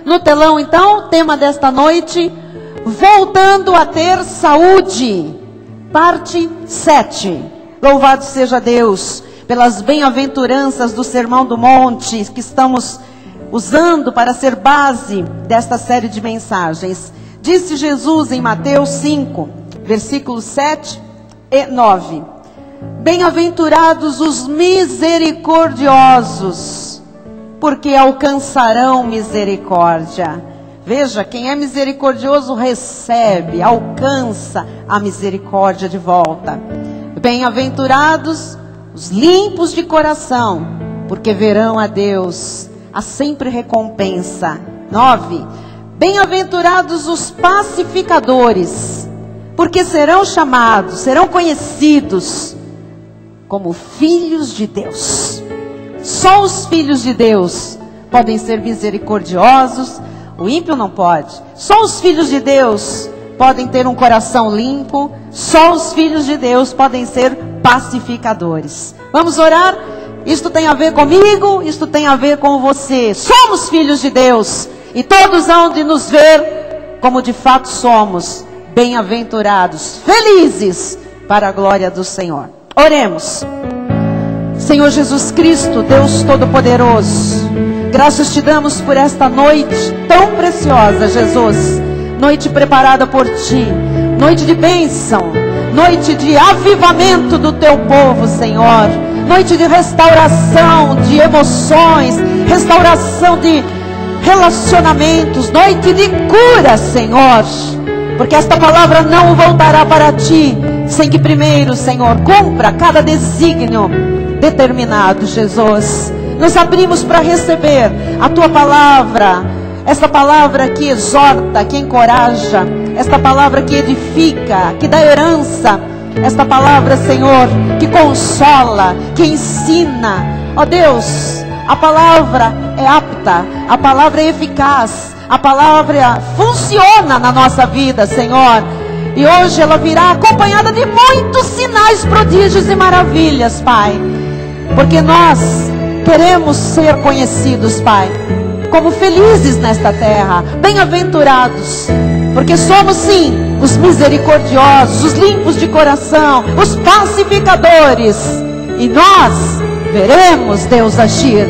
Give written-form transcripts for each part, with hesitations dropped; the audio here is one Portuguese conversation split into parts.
no telão então, o tema desta noite, voltando a ter saúde, parte 7. Louvado seja Deus pelas bem-aventuranças do Sermão do Monte, que estamos usando para ser base desta série de mensagens. Disse Jesus em Mateus 5, versículos 7 e 9. Bem-aventurados os misericordiosos, porque alcançarão misericórdia. Veja, quem é misericordioso recebe, alcança a misericórdia de volta. Bem-aventurados os limpos de coração, porque verão a Deus. Há sempre recompensa. 9. Bem-aventurados os pacificadores, porque serão chamados, serão conhecidos como filhos de Deus. Só os filhos de Deus podem ser misericordiosos, o ímpio não pode. Só os filhos de Deus podem ter um coração limpo, só os filhos de Deus podem ser pacificadores. Vamos orar? Isto tem a ver comigo, isto tem a ver com você. Somos filhos de Deus e todos hão de nos ver como de fato somos, bem-aventurados, felizes para a glória do Senhor. Oremos. Senhor Jesus Cristo, Deus Todo-Poderoso, graças te damos por esta noite tão preciosa, Jesus. Noite preparada por ti, noite de bênção, noite de avivamento do teu povo, Senhor. Noite de restauração de emoções, restauração de relacionamentos, noite de cura, Senhor. Porque esta palavra não voltará para ti sem que primeiro, Senhor, cumpra cada desígnio determinado, Jesus. Nos abrimos para receber a tua palavra, esta palavra que exorta, que encoraja, esta palavra que edifica, que dá herança, esta palavra, Senhor, que consola, que ensina. Ó Deus, a palavra é apta, a palavra é eficaz, a palavra funciona na nossa vida, Senhor. E hoje ela virá acompanhada de muitos sinais, prodígios e maravilhas, Pai. Porque nós queremos ser conhecidos, Pai, como felizes nesta terra, bem-aventurados. Porque somos sim os misericordiosos, os limpos de coração, os pacificadores. E nós veremos Deus agir.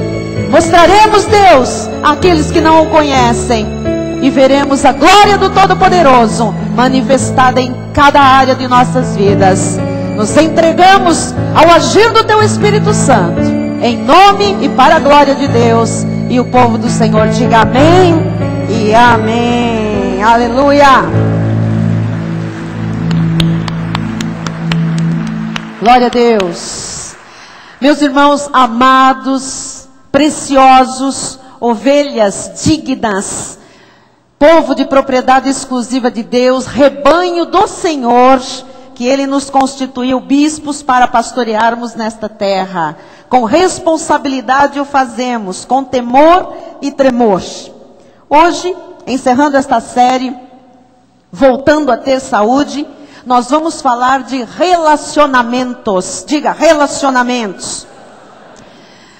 Mostraremos Deus àqueles que não o conhecem. E veremos a glória do Todo-Poderoso manifestada em cada área de nossas vidas. Nos entregamos ao agir do teu Espírito Santo, em nome e para a glória de Deus. E o povo do Senhor diga amém e amém. Aleluia. Glória a Deus. Meus irmãos amados, preciosos, ovelhas dignas, povo de propriedade exclusiva de Deus, rebanho do Senhor, que Ele nos constituiu bispos para pastorearmos nesta terra. Com responsabilidade o fazemos, com temor e tremor. Hoje, encerrando esta série, voltando a ter saúde, nós vamos falar de relacionamentos. Diga, relacionamentos.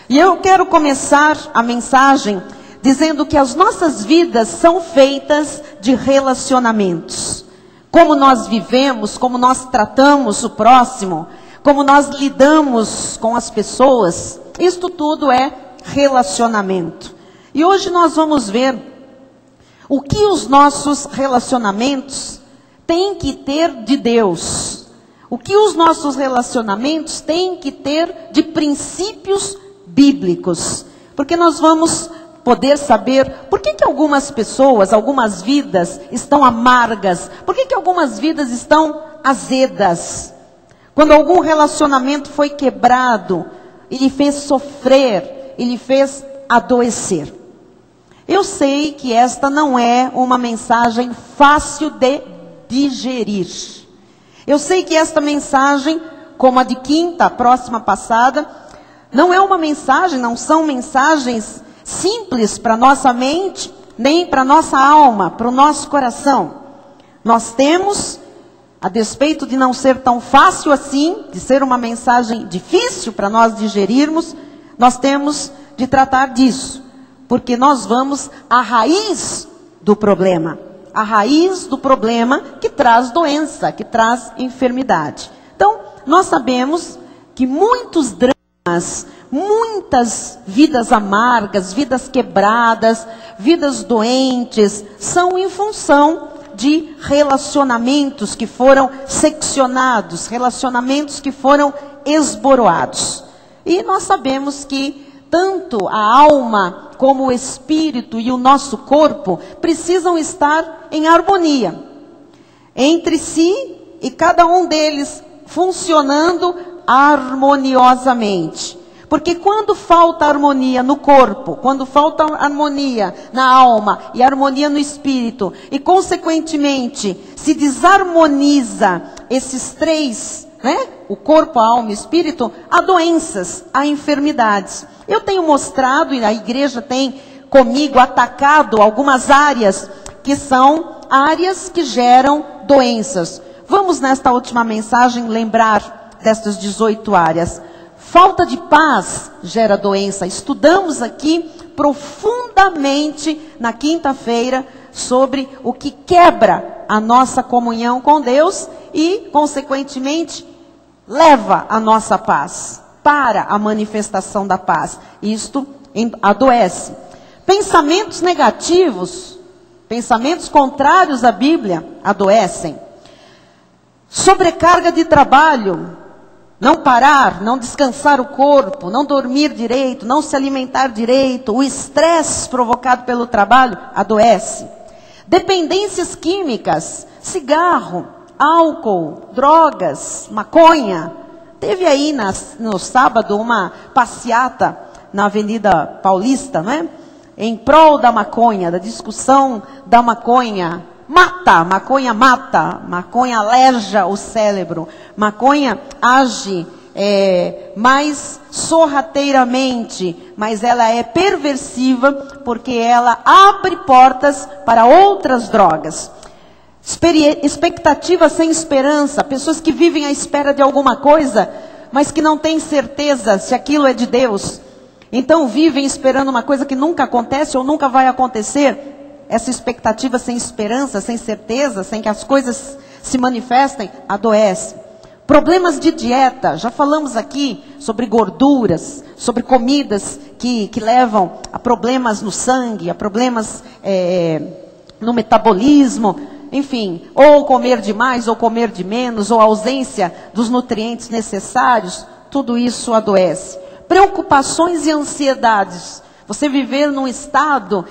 E eu quero começar a mensagem dizendo que as nossas vidas são feitas de relacionamentos. Como nós vivemos, como nós tratamos o próximo, como nós lidamos com as pessoas, isto tudo é relacionamento. E hoje nós vamos ver o que os nossos relacionamentos têm que ter de Deus. O que os nossos relacionamentos têm que ter de princípios bíblicos. Porque nós vamos poder saber por que algumas pessoas, algumas vidas estão amargas, por que algumas vidas estão azedas. Quando algum relacionamento foi quebrado, ele fez sofrer, ele fez adoecer. Eu sei que esta não é uma mensagem fácil de digerir. Eu sei que esta mensagem, como a de quinta, a próxima passada, não é uma mensagem, não são mensagens simples para nossa mente, nem para nossa alma, para o nosso coração. Nós temos, a despeito de não ser tão fácil assim, de ser uma mensagem difícil para nós digerirmos, nós temos de tratar disso. porque nós vamos à raiz do problema. A raiz do problema que traz doença, que traz enfermidade. Então, nós sabemos que muitos dramas, muitas vidas amargas, vidas quebradas, vidas doentes, são em função de relacionamentos que foram seccionados, relacionamentos que foram esboroados. E nós sabemos que tanto a alma como o espírito e o nosso corpo precisam estar em harmonia entre si e cada um deles funcionando harmoniosamente. Porque quando falta harmonia no corpo, quando falta harmonia na alma e harmonia no espírito, e consequentemente se desarmoniza esses três, né? O corpo, a alma e o espírito, há doenças, há enfermidades. Eu tenho mostrado, e a igreja tem comigo atacado algumas áreas que são áreas que geram doenças. Vamos nesta última mensagem lembrar destas 18 áreas. Falta de paz gera doença. Estudamos aqui profundamente na quinta-feira sobre o que quebra a nossa comunhão com Deus e, consequentemente, leva a nossa paz para a manifestação da paz. Isto adoece. Pensamentos negativos, pensamentos contrários à Bíblia, adoecem. Sobrecarga de trabalho, não parar, não descansar o corpo, não dormir direito, não se alimentar direito, o estresse provocado pelo trabalho, adoece. Dependências químicas, cigarro, álcool, drogas, maconha. Teve aí no sábado uma passeata na Avenida Paulista, né? Em prol da maconha, da discussão da maconha. Maconha mata, maconha aleja o cérebro, maconha age mais sorrateiramente, mas ela é perversiva porque ela abre portas para outras drogas. Expectativa sem esperança, pessoas que vivem à espera de alguma coisa, mas que não têm certeza se aquilo é de Deus. Então vivem esperando uma coisa que nunca acontece ou nunca vai acontecer. Essa expectativa sem esperança, sem certeza, sem que as coisas se manifestem, adoece. Problemas de dieta, já falamos aqui sobre gorduras, sobre comidas que levam a problemas no sangue, a problemas no metabolismo, enfim, ou comer demais, ou comer de menos, ou ausência dos nutrientes necessários, tudo isso adoece. Preocupações e ansiedades. Você viver num estado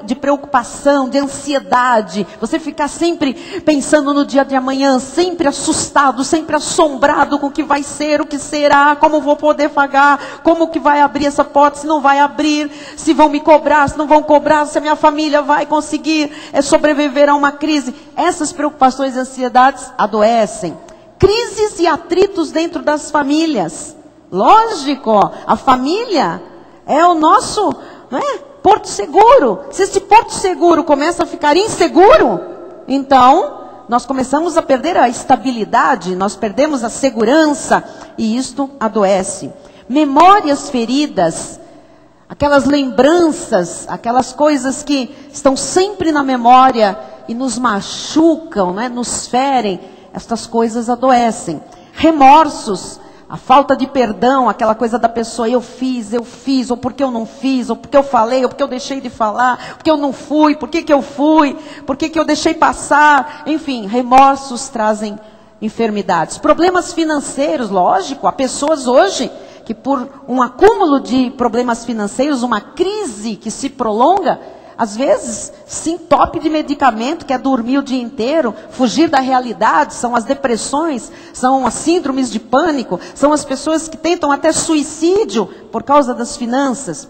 de preocupação, de ansiedade, você ficar sempre pensando no dia de amanhã, sempre assustado, sempre assombrado com o que vai ser, o que será, como vou poder pagar, como que vai abrir essa porta, se não vai abrir, se vão me cobrar, se não vão cobrar, se a minha família vai conseguir sobreviver a uma crise. Essas preocupações e ansiedades adoecem. Crises e atritos dentro das famílias. Lógico, a família é o nosso, não é, porto seguro. Se esse porto seguro começa a ficar inseguro, então nós começamos a perder a estabilidade, nós perdemos a segurança e isto adoece. Memórias feridas, aquelas lembranças, aquelas coisas que estão sempre na memória e nos machucam, né, nos ferem, estas coisas adoecem. Remorsos, a falta de perdão, aquela coisa da pessoa, eu fiz, ou porque eu não fiz, ou porque eu falei, ou porque eu deixei de falar, porque eu não fui, por que eu fui, por que eu deixei passar, enfim, remorsos trazem enfermidades. Problemas financeiros, lógico, há pessoas hoje que por um acúmulo de problemas financeiros, uma crise que se prolonga, às vezes, se entope de medicamento, quer dormir o dia inteiro, fugir da realidade, são as depressões, são as síndromes de pânico, são as pessoas que tentam até suicídio por causa das finanças.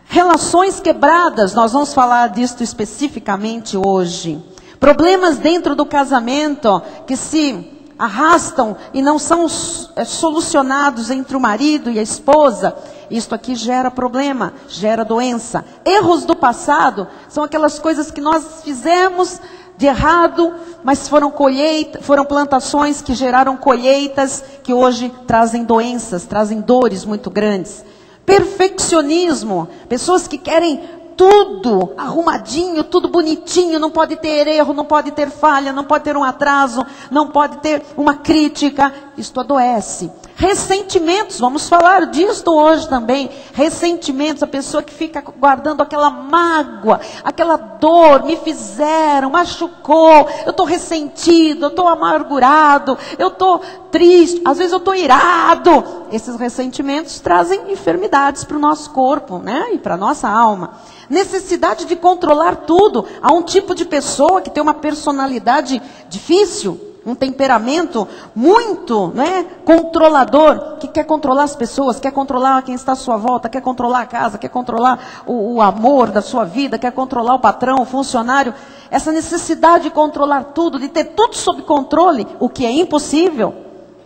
Relações quebradas, nós vamos falar disso especificamente hoje. Problemas dentro do casamento que se arrastam e não são solucionados entre o marido e a esposa. Isto aqui gera problema, gera doença. Erros do passado são aquelas coisas que nós fizemos de errado, mas foram plantações que geraram colheitas que hoje trazem doenças, trazem dores muito grandes. Perfeccionismo, pessoas que querem tudo arrumadinho, tudo bonitinho, não pode ter erro, não pode ter falha, não pode ter um atraso, não pode ter uma crítica. Isto adoece. Ressentimentos, vamos falar disto hoje também. Ressentimentos, a pessoa que fica guardando aquela mágoa, aquela dor, me fizeram, machucou, eu estou ressentido, eu estou amargurado, eu estou triste, às vezes eu estou irado. Esses ressentimentos trazem enfermidades para o nosso corpo, né? E para a nossa alma. Necessidade de controlar tudo. Há um tipo de pessoa que tem uma personalidade difícil, um temperamento muito, né, controlador, que quer controlar as pessoas, quer controlar quem está à sua volta, quer controlar a casa, quer controlar o amor da sua vida, quer controlar o patrão, o funcionário. Essa necessidade de controlar tudo, de ter tudo sob controle, o que é impossível,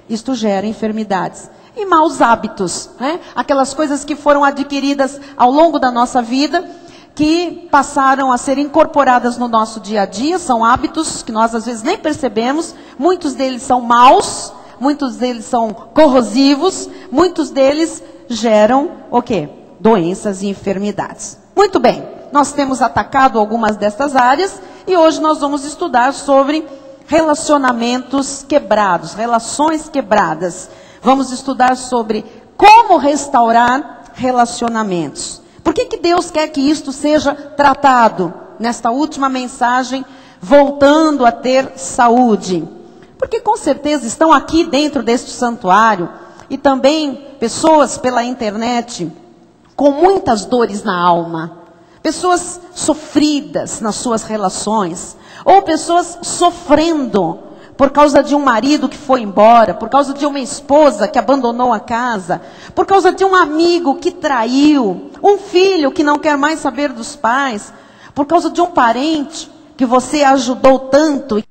isto gera enfermidades. E maus hábitos, né? Aquelas coisas que foram adquiridas ao longo da nossa vida, que passaram a ser incorporadas no nosso dia a dia, são hábitos que nós às vezes nem percebemos, muitos deles são maus, muitos deles são corrosivos, muitos deles geram o quê? Doenças e enfermidades. Muito bem, nós temos atacado algumas destas áreas e hoje nós vamos estudar sobre relacionamentos quebrados, relações quebradas. Vamos estudar sobre como restaurar relacionamentos. Por que Deus quer que isto seja tratado nesta última mensagem, voltando a ter saúde? Porque com certeza estão aqui dentro deste santuário e também pessoas pela internet com muitas dores na alma. Pessoas sofridas nas suas relações, ou pessoas sofrendo por causa de um marido que foi embora, por causa de uma esposa que abandonou a casa, por causa de um amigo que traiu, um filho que não quer mais saber dos pais, por causa de um parente que você ajudou tanto e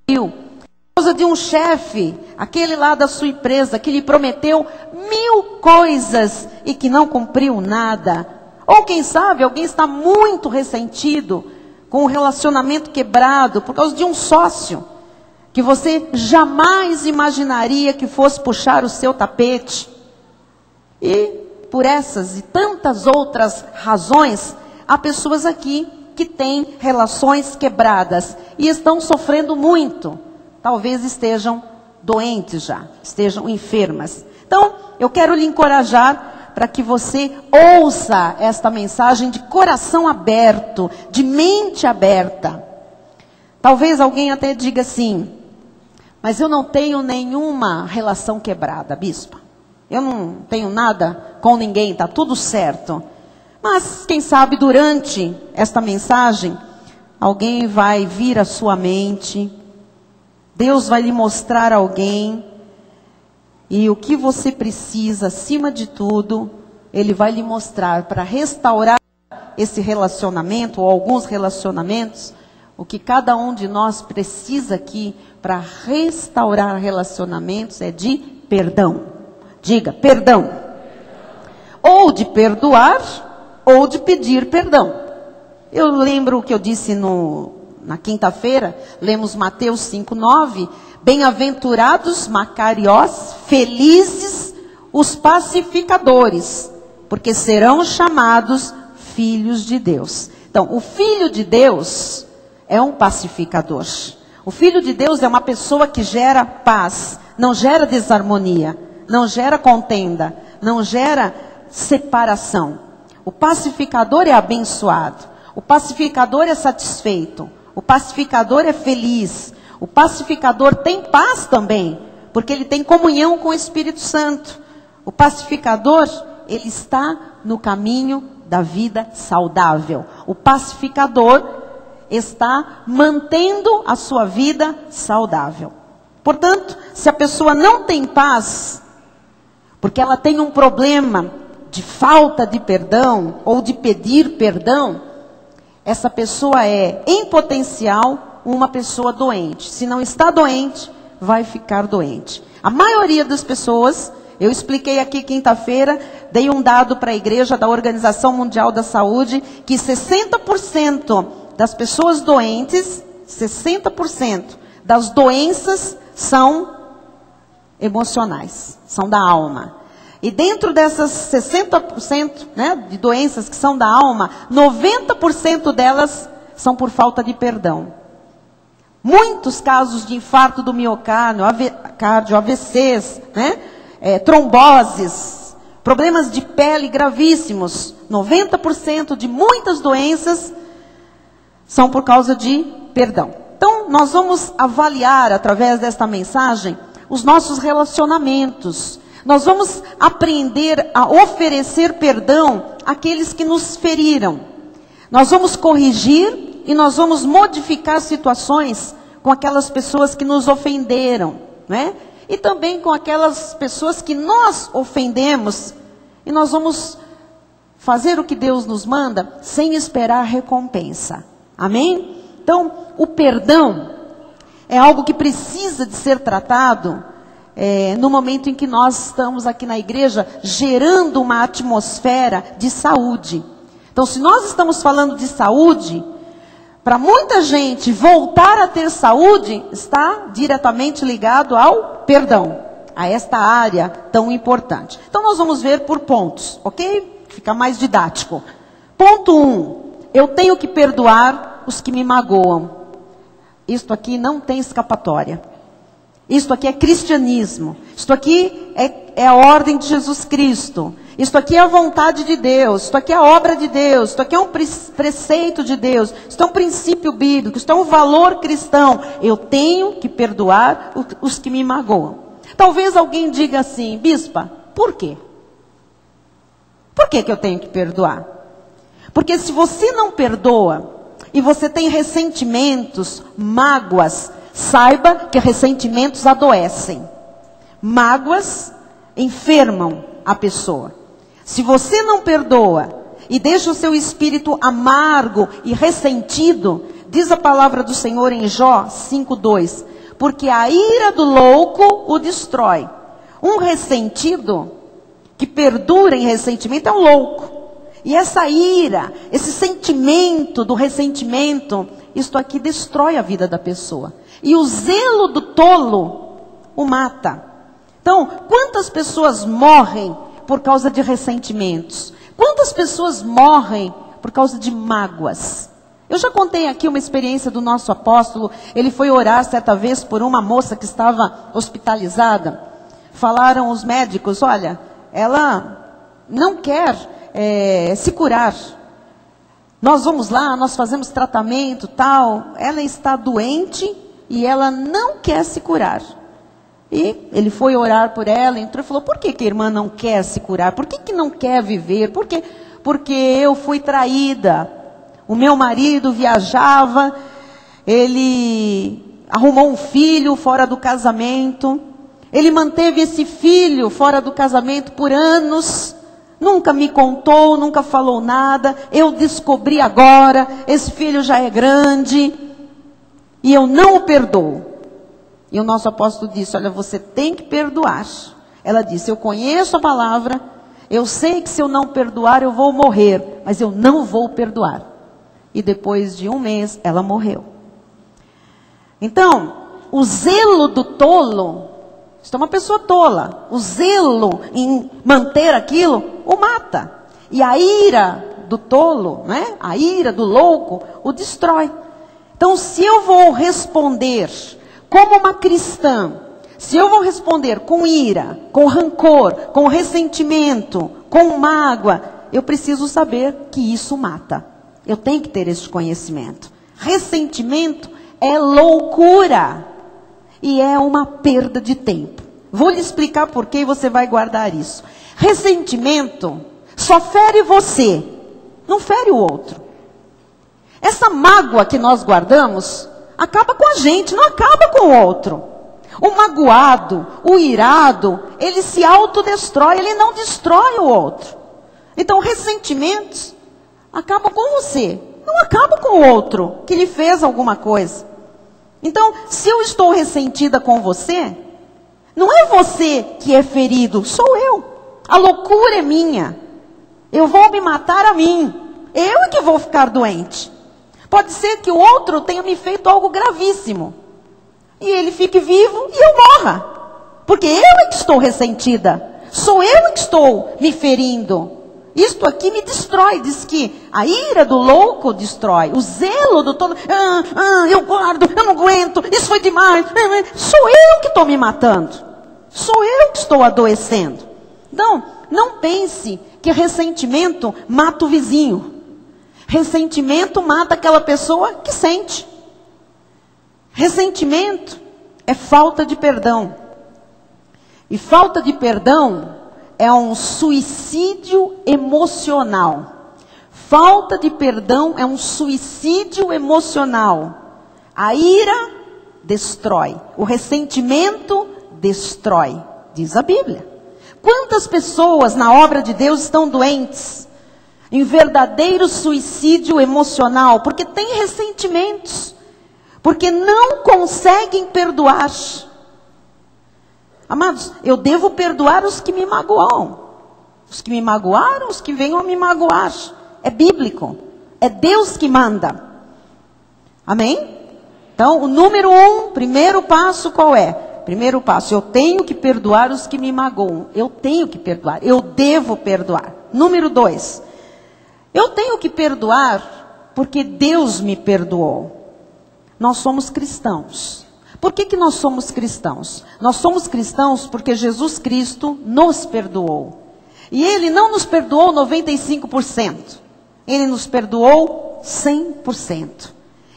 traiu, por causa de um chefe, aquele lá da sua empresa que lhe prometeu 1000 coisas e que não cumpriu nada. Ou quem sabe alguém está muito ressentido com um relacionamento quebrado por causa de um sócio que você jamais imaginaria que fosse puxar o seu tapete. E por essas e tantas outras razões, há pessoas aqui que têm relações quebradas e estão sofrendo muito. Talvez estejam doentes já, estejam enfermas. Então, eu quero lhe encorajar para que você ouça esta mensagem de coração aberto, de mente aberta. Talvez alguém até diga assim: mas eu não tenho nenhuma relação quebrada, bispa. Eu não tenho nada com ninguém, está tudo certo. Mas, quem sabe, durante esta mensagem, alguém vai vir à sua mente, Deus vai lhe mostrar alguém, e o que você precisa, acima de tudo, Ele vai lhe mostrar para restaurar esse relacionamento, ou alguns relacionamentos. O que cada um de nós precisa aqui para restaurar relacionamentos é de perdão. Diga, perdão. Ou de perdoar, ou de pedir perdão. Eu lembro o que eu disse na quinta-feira, lemos Mateus 5:9. Bem-aventurados, macariós, felizes os pacificadores, porque serão chamados filhos de Deus. Então, o filho de Deus é um pacificador. O Filho de Deus é uma pessoa que gera paz, não gera desarmonia, não gera contenda, não gera separação. O pacificador é abençoado, o pacificador é satisfeito, o pacificador é feliz, o pacificador tem paz também, porque ele tem comunhão com o Espírito Santo. O pacificador, ele está no caminho da vida saudável. O pacificador está mantendo a sua vida saudável. Portanto, se a pessoa não tem paz, porque ela tem um problema de falta de perdão, ou de pedir perdão, essa pessoa é, em potencial, uma pessoa doente. Se não está doente, vai ficar doente. A maioria das pessoas, eu expliquei aqui quinta-feira, dei um dado para a igreja da Organização Mundial da Saúde, que 60% das pessoas doentes, 60% das doenças são emocionais, são da alma. E dentro dessas 60%, né, de doenças que são da alma, 90% delas são por falta de perdão. Muitos casos de infarto do miocárdio, AVCs, né, tromboses, problemas de pele gravíssimos. 90% de muitas doenças são por causa de perdão. Então, nós vamos avaliar, através desta mensagem, os nossos relacionamentos. Nós vamos aprender a oferecer perdão àqueles que nos feriram. Nós vamos corrigir e nós vamos modificar situações com aquelas pessoas que nos ofenderam, né? E também com aquelas pessoas que nós ofendemos. E nós vamos fazer o que Deus nos manda sem esperar recompensa. Amém? Então, o perdão é algo que precisa de ser tratado no momento em que nós estamos aqui na igreja gerando uma atmosfera de saúde. Então, se nós estamos falando de saúde, para muita gente voltar a ter saúde está diretamente ligado ao perdão, a esta área tão importante. Então, nós vamos ver por pontos, ok? Fica mais didático. Ponto 1, eu tenho que perdoar os que me magoam. Isto aqui não tem escapatória. Isto aqui é cristianismo. Isto aqui é a ordem de Jesus Cristo. Isto aqui é a vontade de Deus. Isto aqui é a obra de Deus. Isto aqui é um preceito de Deus. Isto é um princípio bíblico. Isto é um valor cristão. Eu tenho que perdoar os que me magoam. Talvez alguém diga assim: bispa, por quê? Por que eu tenho que perdoar? Porque se você não perdoa e você tem ressentimentos, mágoas, saiba que ressentimentos adoecem. Mágoas enfermam a pessoa. Se você não perdoa e deixa o seu espírito amargo e ressentido, diz a palavra do Senhor em Jó 5:2, porque a ira do louco o destrói. Um ressentido que perdura em ressentimento é um louco. E essa ira, esse sentimento do ressentimento, isto aqui destrói a vida da pessoa. E o zelo do tolo o mata. Então, quantas pessoas morrem por causa de ressentimentos? Quantas pessoas morrem por causa de mágoas? Eu já contei aqui uma experiência do nosso apóstolo. Ele foi orar certa vez por uma moça que estava hospitalizada. Falaram os médicos: olha, ela não quer se curar. Nós vamos lá, nós fazemos tratamento, tal. Ela está doente e ela não quer se curar. E ele foi orar por ela, entrou e falou: por que a irmã não quer se curar? Por que não quer viver? Por quê? Porque eu fui traída. O meu marido viajava, ele arrumou um filho fora do casamento. Ele manteve esse filho fora do casamento por anos. Nunca me contou, nunca falou nada. Eu descobri agora, esse filho já é grande. E eu não o perdoo. E o nosso apóstolo disse: olha, você tem que perdoar. Ela disse: eu conheço a palavra, eu sei que se eu não perdoar eu vou morrer, mas eu não vou perdoar. E depois de um mês ela morreu. Então, o zelo do tolo, isto é uma pessoa tola, o zelo em manter aquilo o mata. E a ira do tolo, né? A ira do louco o destrói. Então, se eu vou responder como uma cristã, se eu vou responder com ira, com rancor, com ressentimento, com mágoa, eu preciso saber que isso mata. Eu tenho que ter esse conhecimento. Ressentimento é loucura e é uma perda de tempo. Vou lhe explicar por que você vai guardar isso. Ressentimento só fere você, não fere o outro. Essa mágoa que nós guardamos acaba com a gente, não acaba com o outro. O magoado, o irado, ele se autodestrói, ele não destrói o outro. Então, ressentimentos acabam com você, não acabam com o outro que lhe fez alguma coisa. Então, se eu estou ressentida com você, não é você que é ferido, sou eu. A loucura é minha. Eu vou me matar a mim. Eu é que vou ficar doente. Pode ser que o outro tenha me feito algo gravíssimo. E ele fique vivo e eu morra. Porque eu é que estou ressentida. Sou eu que estou me ferindo. Isto aqui me destrói. Diz que a ira do louco destrói. O zelo do todo. Eu guardo, eu não aguento. Isso foi demais. Sou eu que estou me matando. Sou eu que estou adoecendo. Então, não pense que ressentimento mata o vizinho. Ressentimento mata aquela pessoa que sente. Ressentimento é falta de perdão. E falta de perdão é um suicídio emocional. Falta de perdão é um suicídio emocional. A ira destrói. O ressentimento destrói. Diz a Bíblia. Quantas pessoas na obra de Deus estão doentes? Em verdadeiro suicídio emocional. Porque têm ressentimentos. Porque não conseguem perdoar. Amados, eu devo perdoar os que me magoam. Os que me magoaram, os que venham a me magoar. É bíblico. É Deus que manda. Amém? Então, o número 1, primeiro passo qual é? Primeiro passo, eu tenho que perdoar os que me magoam. Eu tenho que perdoar. Eu devo perdoar. Número 2, eu tenho que perdoar porque Deus me perdoou. Nós somos cristãos. Por que nós somos cristãos? Nós somos cristãos porque Jesus Cristo nos perdoou. E Ele não nos perdoou 95%. Ele nos perdoou 100%.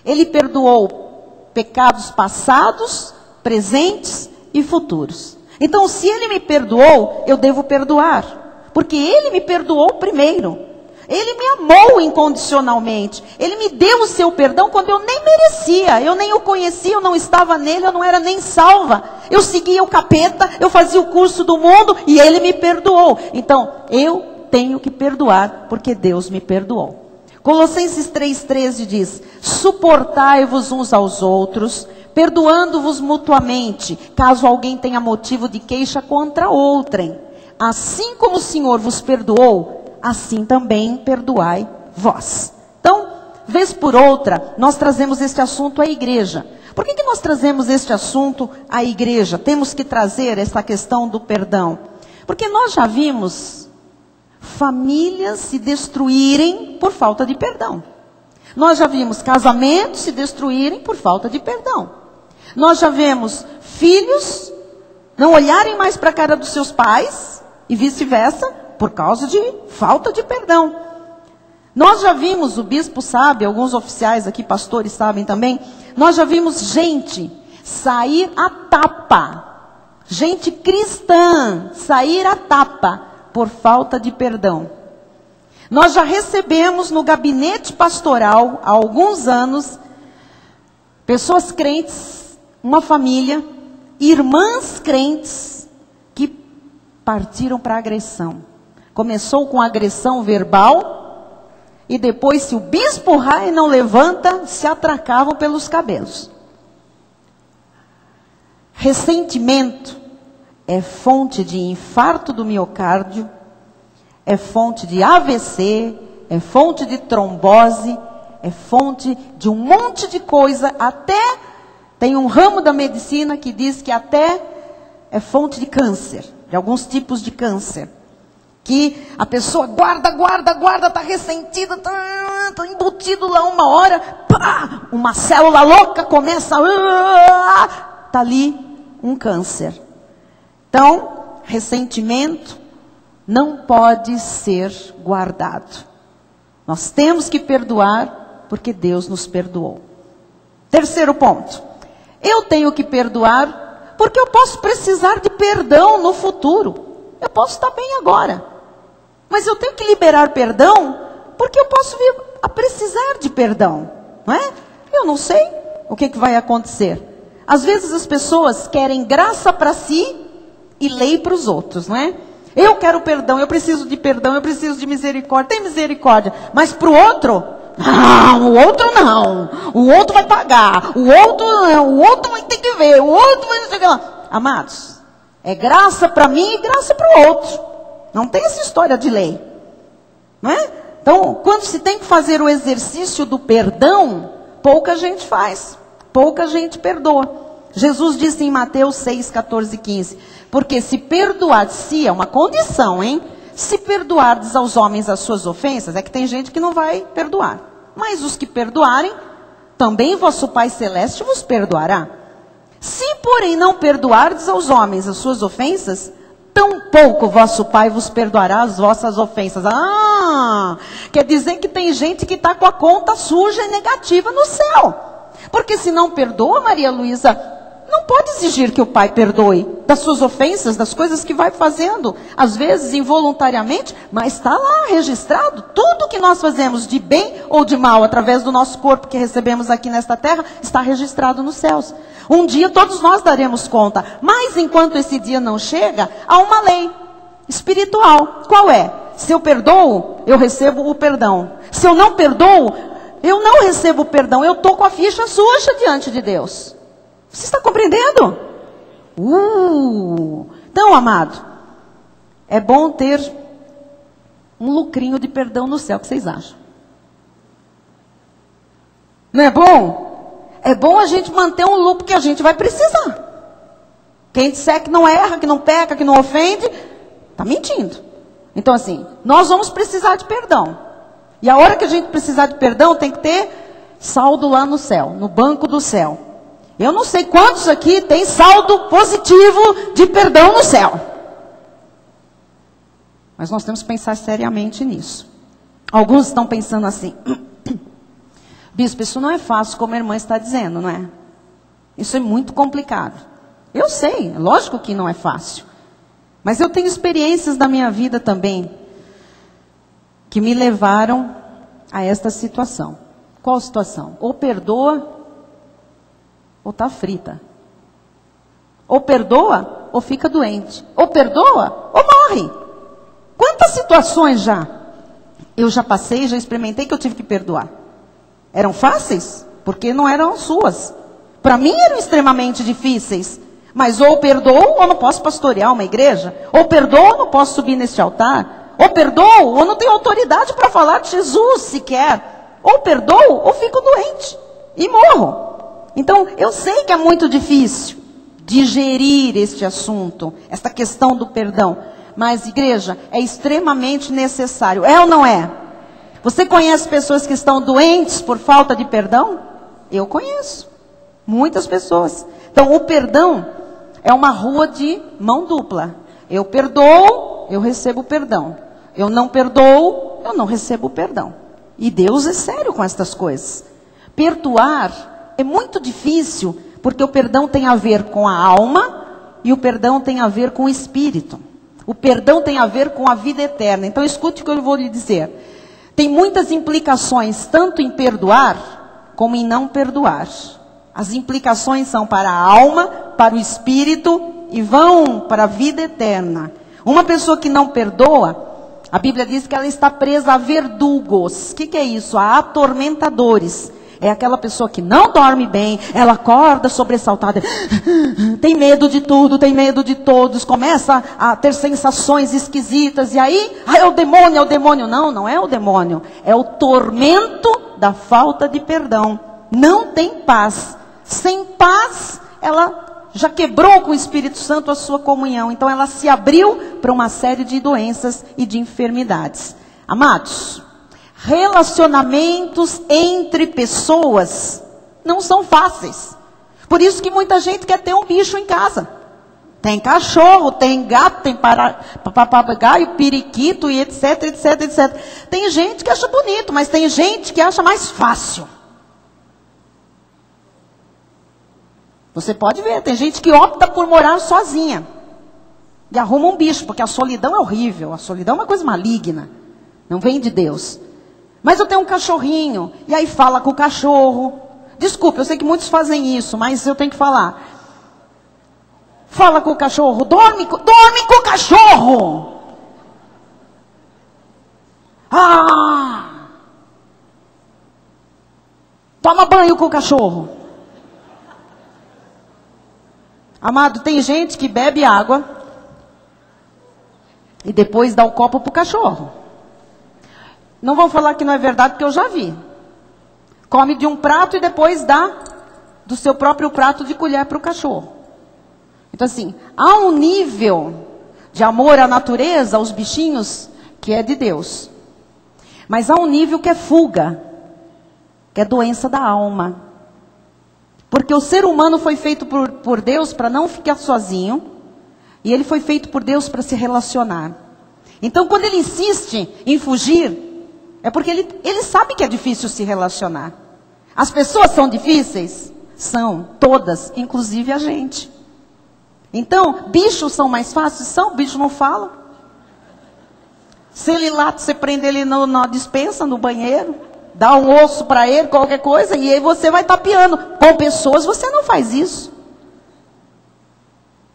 Ele perdoou pecados passados, presentes e futuros. Então, se Ele me perdoou, eu devo perdoar. Porque Ele me perdoou primeiro. Ele me amou incondicionalmente. Ele me deu o seu perdão quando eu nem merecia. Eu nem o conhecia, eu não estava nele, eu não era nem salva. Eu seguia o capeta, eu fazia o curso do mundo e Ele me perdoou. Então, eu tenho que perdoar porque Deus me perdoou. Colossenses 3,13 diz: suportai-vos uns aos outros, perdoando-vos mutuamente, caso alguém tenha motivo de queixa contra outrem. Assim como o Senhor vos perdoou, assim também perdoai vós. Então, vez por outra, nós trazemos este assunto à igreja. Por que nós trazemos este assunto à igreja? Temos que trazer essa questão do perdão. Porque nós já vimos famílias se destruírem por falta de perdão. Nós já vimos casamentos se destruírem por falta de perdão. Nós já vemos filhos não olharem mais para a cara dos seus pais e vice-versa, por causa de falta de perdão. Nós já vimos, o bispo sabe, alguns oficiais aqui, pastores sabem também, nós já vimos gente sair a tapa, gente cristã sair a tapa por falta de perdão. Nós já recebemos no gabinete pastoral, há alguns anos, pessoas crentes, uma família, irmãs crentes, que partiram para agressão. Começou com agressão verbal, e depois, se o bispo Rai não levanta, se atracavam pelos cabelos. Ressentimento é fonte de infarto do miocárdio, é fonte de AVC, é fonte de trombose, é fonte de um monte de coisa, até tem um ramo da medicina que diz que até é fonte de câncer, de alguns tipos de câncer. Que a pessoa guarda, está ressentida, está embutido lá uma hora, pá, uma célula louca começa, está ali um câncer. Então, ressentimento não pode ser guardado. Nós temos que perdoar porque Deus nos perdoou. Terceiro ponto, eu tenho que perdoar porque eu posso precisar de perdão no futuro. Eu posso estar bem agora. Mas eu tenho que liberar perdão, porque eu posso vir a precisar de perdão, não é? Eu não sei o que vai acontecer. Às vezes as pessoas querem graça para si e lei para os outros, não é? Eu quero perdão, eu preciso de perdão, eu preciso de misericórdia. Tem misericórdia, mas para o outro, não, o outro não. O outro vai pagar, o outro vai ter que ver, o outro vai não sei o que lá. Amados, é graça para mim e graça para o outro. Não tem essa história de lei, não é? Então, quando se tem que fazer o exercício do perdão, pouca gente faz, pouca gente perdoa. Jesus disse em Mateus 6, 14 e 15, porque se perdoar-se, é uma condição, hein? Se perdoardes aos homens as suas ofensas, é que tem gente que não vai perdoar. Mas os que perdoarem, também vosso Pai Celeste vos perdoará. Se, porém, não perdoardes aos homens as suas ofensas, tampouco vosso Pai vos perdoará as vossas ofensas. Ah, quer dizer que tem gente que está com a conta suja e negativa no céu. Porque se não perdoa, Maria Luísa, não pode exigir que o Pai perdoe das suas ofensas, das coisas que vai fazendo, às vezes involuntariamente, mas está lá registrado. Tudo que nós fazemos de bem ou de mal, através do nosso corpo que recebemos aqui nesta terra, está registrado nos céus. Um dia todos nós daremos conta, mas enquanto esse dia não chega, há uma lei espiritual. Qual é? Se eu perdoo, eu recebo o perdão. Se eu não perdoo, eu não recebo o perdão. Eu estou com a ficha suja diante de Deus. Você está compreendendo? Então, amado, é bom ter um lucrinho de perdão no céu. O que vocês acham? Não é bom? É bom a gente manter um lucro que a gente vai precisar. Quem disser que não erra, que não peca, que não ofende, está mentindo. Então, assim, nós vamos precisar de perdão. E a hora que a gente precisar de perdão, tem que ter saldo lá no céu, no banco do céu. Eu não sei quantos aqui tem saldo positivo de perdão no céu. Mas nós temos que pensar seriamente nisso. Alguns estão pensando assim, bispo, isso não é fácil como a irmã está dizendo, não é? Isso é muito complicado. Eu sei, é lógico que não é fácil. Mas eu tenho experiências da minha vida também, que me levaram a esta situação. Qual situação? Ou perdoa, ou está frita. Ou perdoa, ou fica doente. Ou perdoa, ou morre. Quantas situações eu já passei, já experimentei que eu tive que perdoar. Eram fáceis? Porque não eram suas. Para mim eram extremamente difíceis. Mas ou perdoo, ou não posso pastorear uma igreja. Ou perdoo, ou não posso subir neste altar. Ou perdoo, ou não tenho autoridade para falar de Jesus sequer. Ou perdoo, ou fico doente. E morro. Então, eu sei que é muito difícil digerir este assunto, esta questão do perdão. Mas, igreja, é extremamente necessário. É ou não é? Você conhece pessoas que estão doentes por falta de perdão? Eu conheço. Muitas pessoas. Então, o perdão é uma rua de mão dupla. Eu perdoo, eu recebo perdão. Eu não perdoo, eu não recebo perdão. E Deus é sério com estas coisas. Perdoar é muito difícil, porque o perdão tem a ver com a alma e o perdão tem a ver com o espírito. O perdão tem a ver com a vida eterna. Então escute o que eu vou lhe dizer. Tem muitas implicações, tanto em perdoar, como em não perdoar. As implicações são para a alma, para o espírito e vão para a vida eterna. Uma pessoa que não perdoa, a Bíblia diz que ela está presa a verdugos. O que é isso? A atormentadores. É aquela pessoa que não dorme bem, ela acorda sobressaltada, tem medo de tudo, tem medo de todos, começa a ter sensações esquisitas, e aí, é o demônio, é o demônio. Não, não é o demônio, é o tormento da falta de perdão. Não tem paz. Sem paz, ela já quebrou com o Espírito Santo a sua comunhão, então ela se abriu para uma série de doenças e de enfermidades. Amados, relacionamentos entre pessoas não são fáceis. Por isso que muita gente quer ter um bicho em casa. Tem cachorro, tem gato, tem papagaio, periquito e etc, etc, etc. Tem gente que acha bonito, mas tem gente que acha mais fácil. Você pode ver, tem gente que opta por morar sozinha. E arruma um bicho, porque a solidão é horrível. A solidão é uma coisa maligna. Não vem de Deus. Mas eu tenho um cachorrinho, e aí fala com o cachorro. Desculpe, eu sei que muitos fazem isso, mas eu tenho que falar. Fala com o cachorro, dorme com o cachorro. Toma banho com o cachorro. Amado, tem gente que bebe água e depois dá o copo para o cachorro. Não vou falar que não é verdade, porque eu já vi. Come de um prato e depois dá do seu próprio prato de colher para o cachorro. Então assim, há um nível de amor à natureza, aos bichinhos, que é de Deus. Mas há um nível que é fuga, que é doença da alma. Porque o ser humano foi feito por Deus para não ficar sozinho, e ele foi feito por Deus para se relacionar. Então quando ele insiste em fugir, é porque ele sabe que é difícil se relacionar. As pessoas são difíceis? São, todas, inclusive a gente. Então, bichos são mais fáceis? São, o bicho não fala. Se ele late, você prende ele na despensa, no banheiro, dá um osso para ele, qualquer coisa, e aí você vai tapeando. Com pessoas você não faz isso.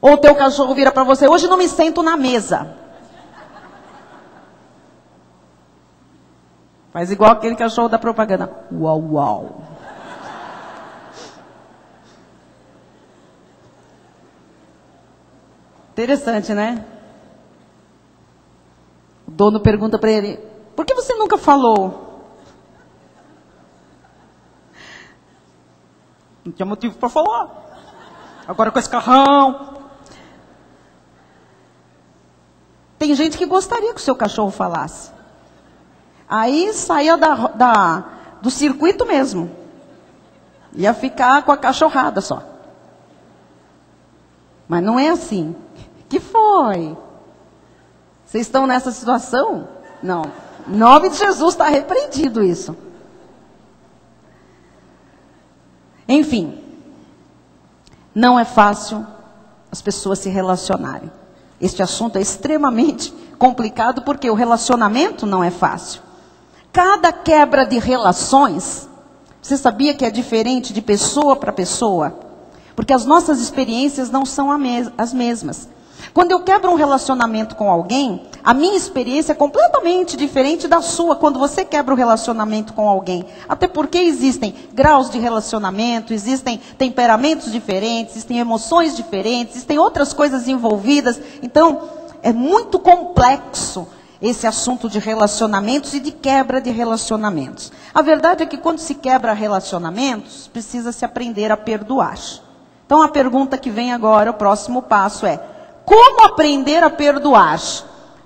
Ou o teu cachorro vira para você, hoje não me sento na mesa. Faz igual aquele cachorro da propaganda. Uau, uau. Interessante, né? O dono pergunta para ele, por que você nunca falou? Não tinha motivo para falar. Agora com esse carrão. Tem gente que gostaria que o seu cachorro falasse. Aí saía do circuito mesmo. Ia ficar com a cachorrada só. Mas não é assim. Que foi? Vocês estão nessa situação? Não. Em nome de Jesus está repreendido isso. Enfim. Não é fácil as pessoas se relacionarem. Este assunto é extremamente complicado porque o relacionamento não é fácil. Cada quebra de relações, você sabia que é diferente de pessoa para pessoa? Porque as nossas experiências não são as mesmas. Quando eu quebro um relacionamento com alguém, a minha experiência é completamente diferente da sua quando você quebra o relacionamento com alguém. Até porque existem graus de relacionamento, existem temperamentos diferentes, existem emoções diferentes, existem outras coisas envolvidas. Então, é muito complexo esse assunto de relacionamentos e de quebra de relacionamentos. A verdade é que quando se quebra relacionamentos, precisa se aprender a perdoar. Então a pergunta que vem agora, o próximo passo é, como aprender a perdoar?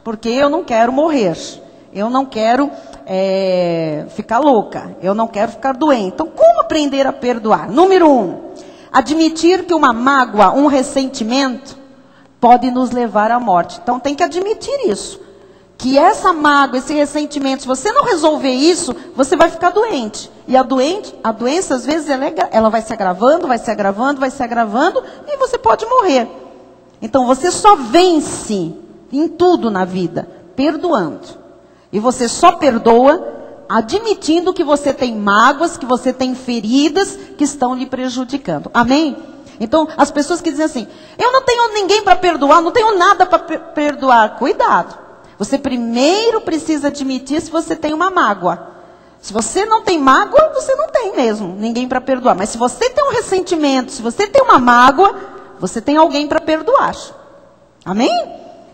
Porque eu não quero morrer, eu não quero ficar louca, eu não quero ficar doente. Então como aprender a perdoar? Número 1, admitir que uma mágoa, um ressentimento, pode nos levar à morte. Então tem que admitir isso. Que essa mágoa, esse ressentimento, se você não resolver isso, você vai ficar doente. E a doença, às vezes, ela vai se agravando, vai se agravando, vai se agravando, e você pode morrer. Então, você só vence em tudo na vida, perdoando. E você só perdoa admitindo que você tem mágoas, que você tem feridas que estão lhe prejudicando. Amém? Então, as pessoas que dizem assim, eu não tenho ninguém para perdoar, não tenho nada para perdoar. Cuidado. Você primeiro precisa admitir se você tem uma mágoa. Se você não tem mágoa, você não tem mesmo ninguém para perdoar. Mas se você tem um ressentimento, se você tem uma mágoa, você tem alguém para perdoar. Amém?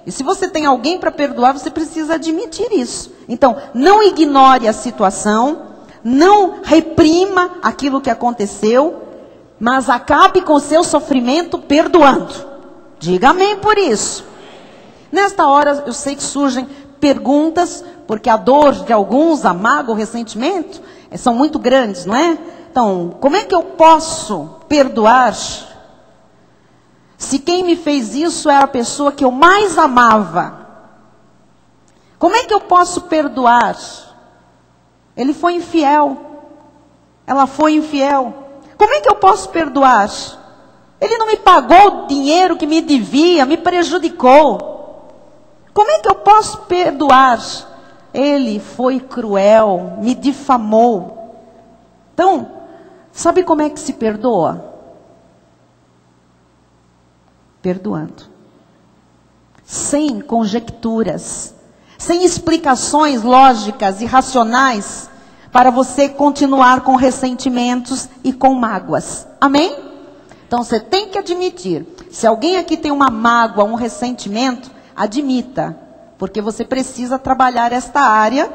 E se você tem alguém para perdoar, você precisa admitir isso. Então, não ignore a situação, não reprima aquilo que aconteceu, mas acabe com o seu sofrimento perdoando. Diga amém por isso. Nesta hora, eu sei que surgem perguntas, porque a dor de alguns, a mágoa, o ressentimento, são muito grandes, não é? Então, como é que eu posso perdoar se quem me fez isso era a pessoa que eu mais amava? Como é que eu posso perdoar? Ele foi infiel. Ela foi infiel. Como é que eu posso perdoar? Ele não me pagou o dinheiro que me devia, me prejudicou. Como é que eu posso perdoar? Ele foi cruel, me difamou. Então, sabe como é que se perdoa? Perdoando. Sem conjecturas, sem explicações lógicas e racionais para você continuar com ressentimentos e com mágoas. Amém? Então você tem que admitir. Se alguém aqui tem uma mágoa, um ressentimento, admita, porque você precisa trabalhar esta área,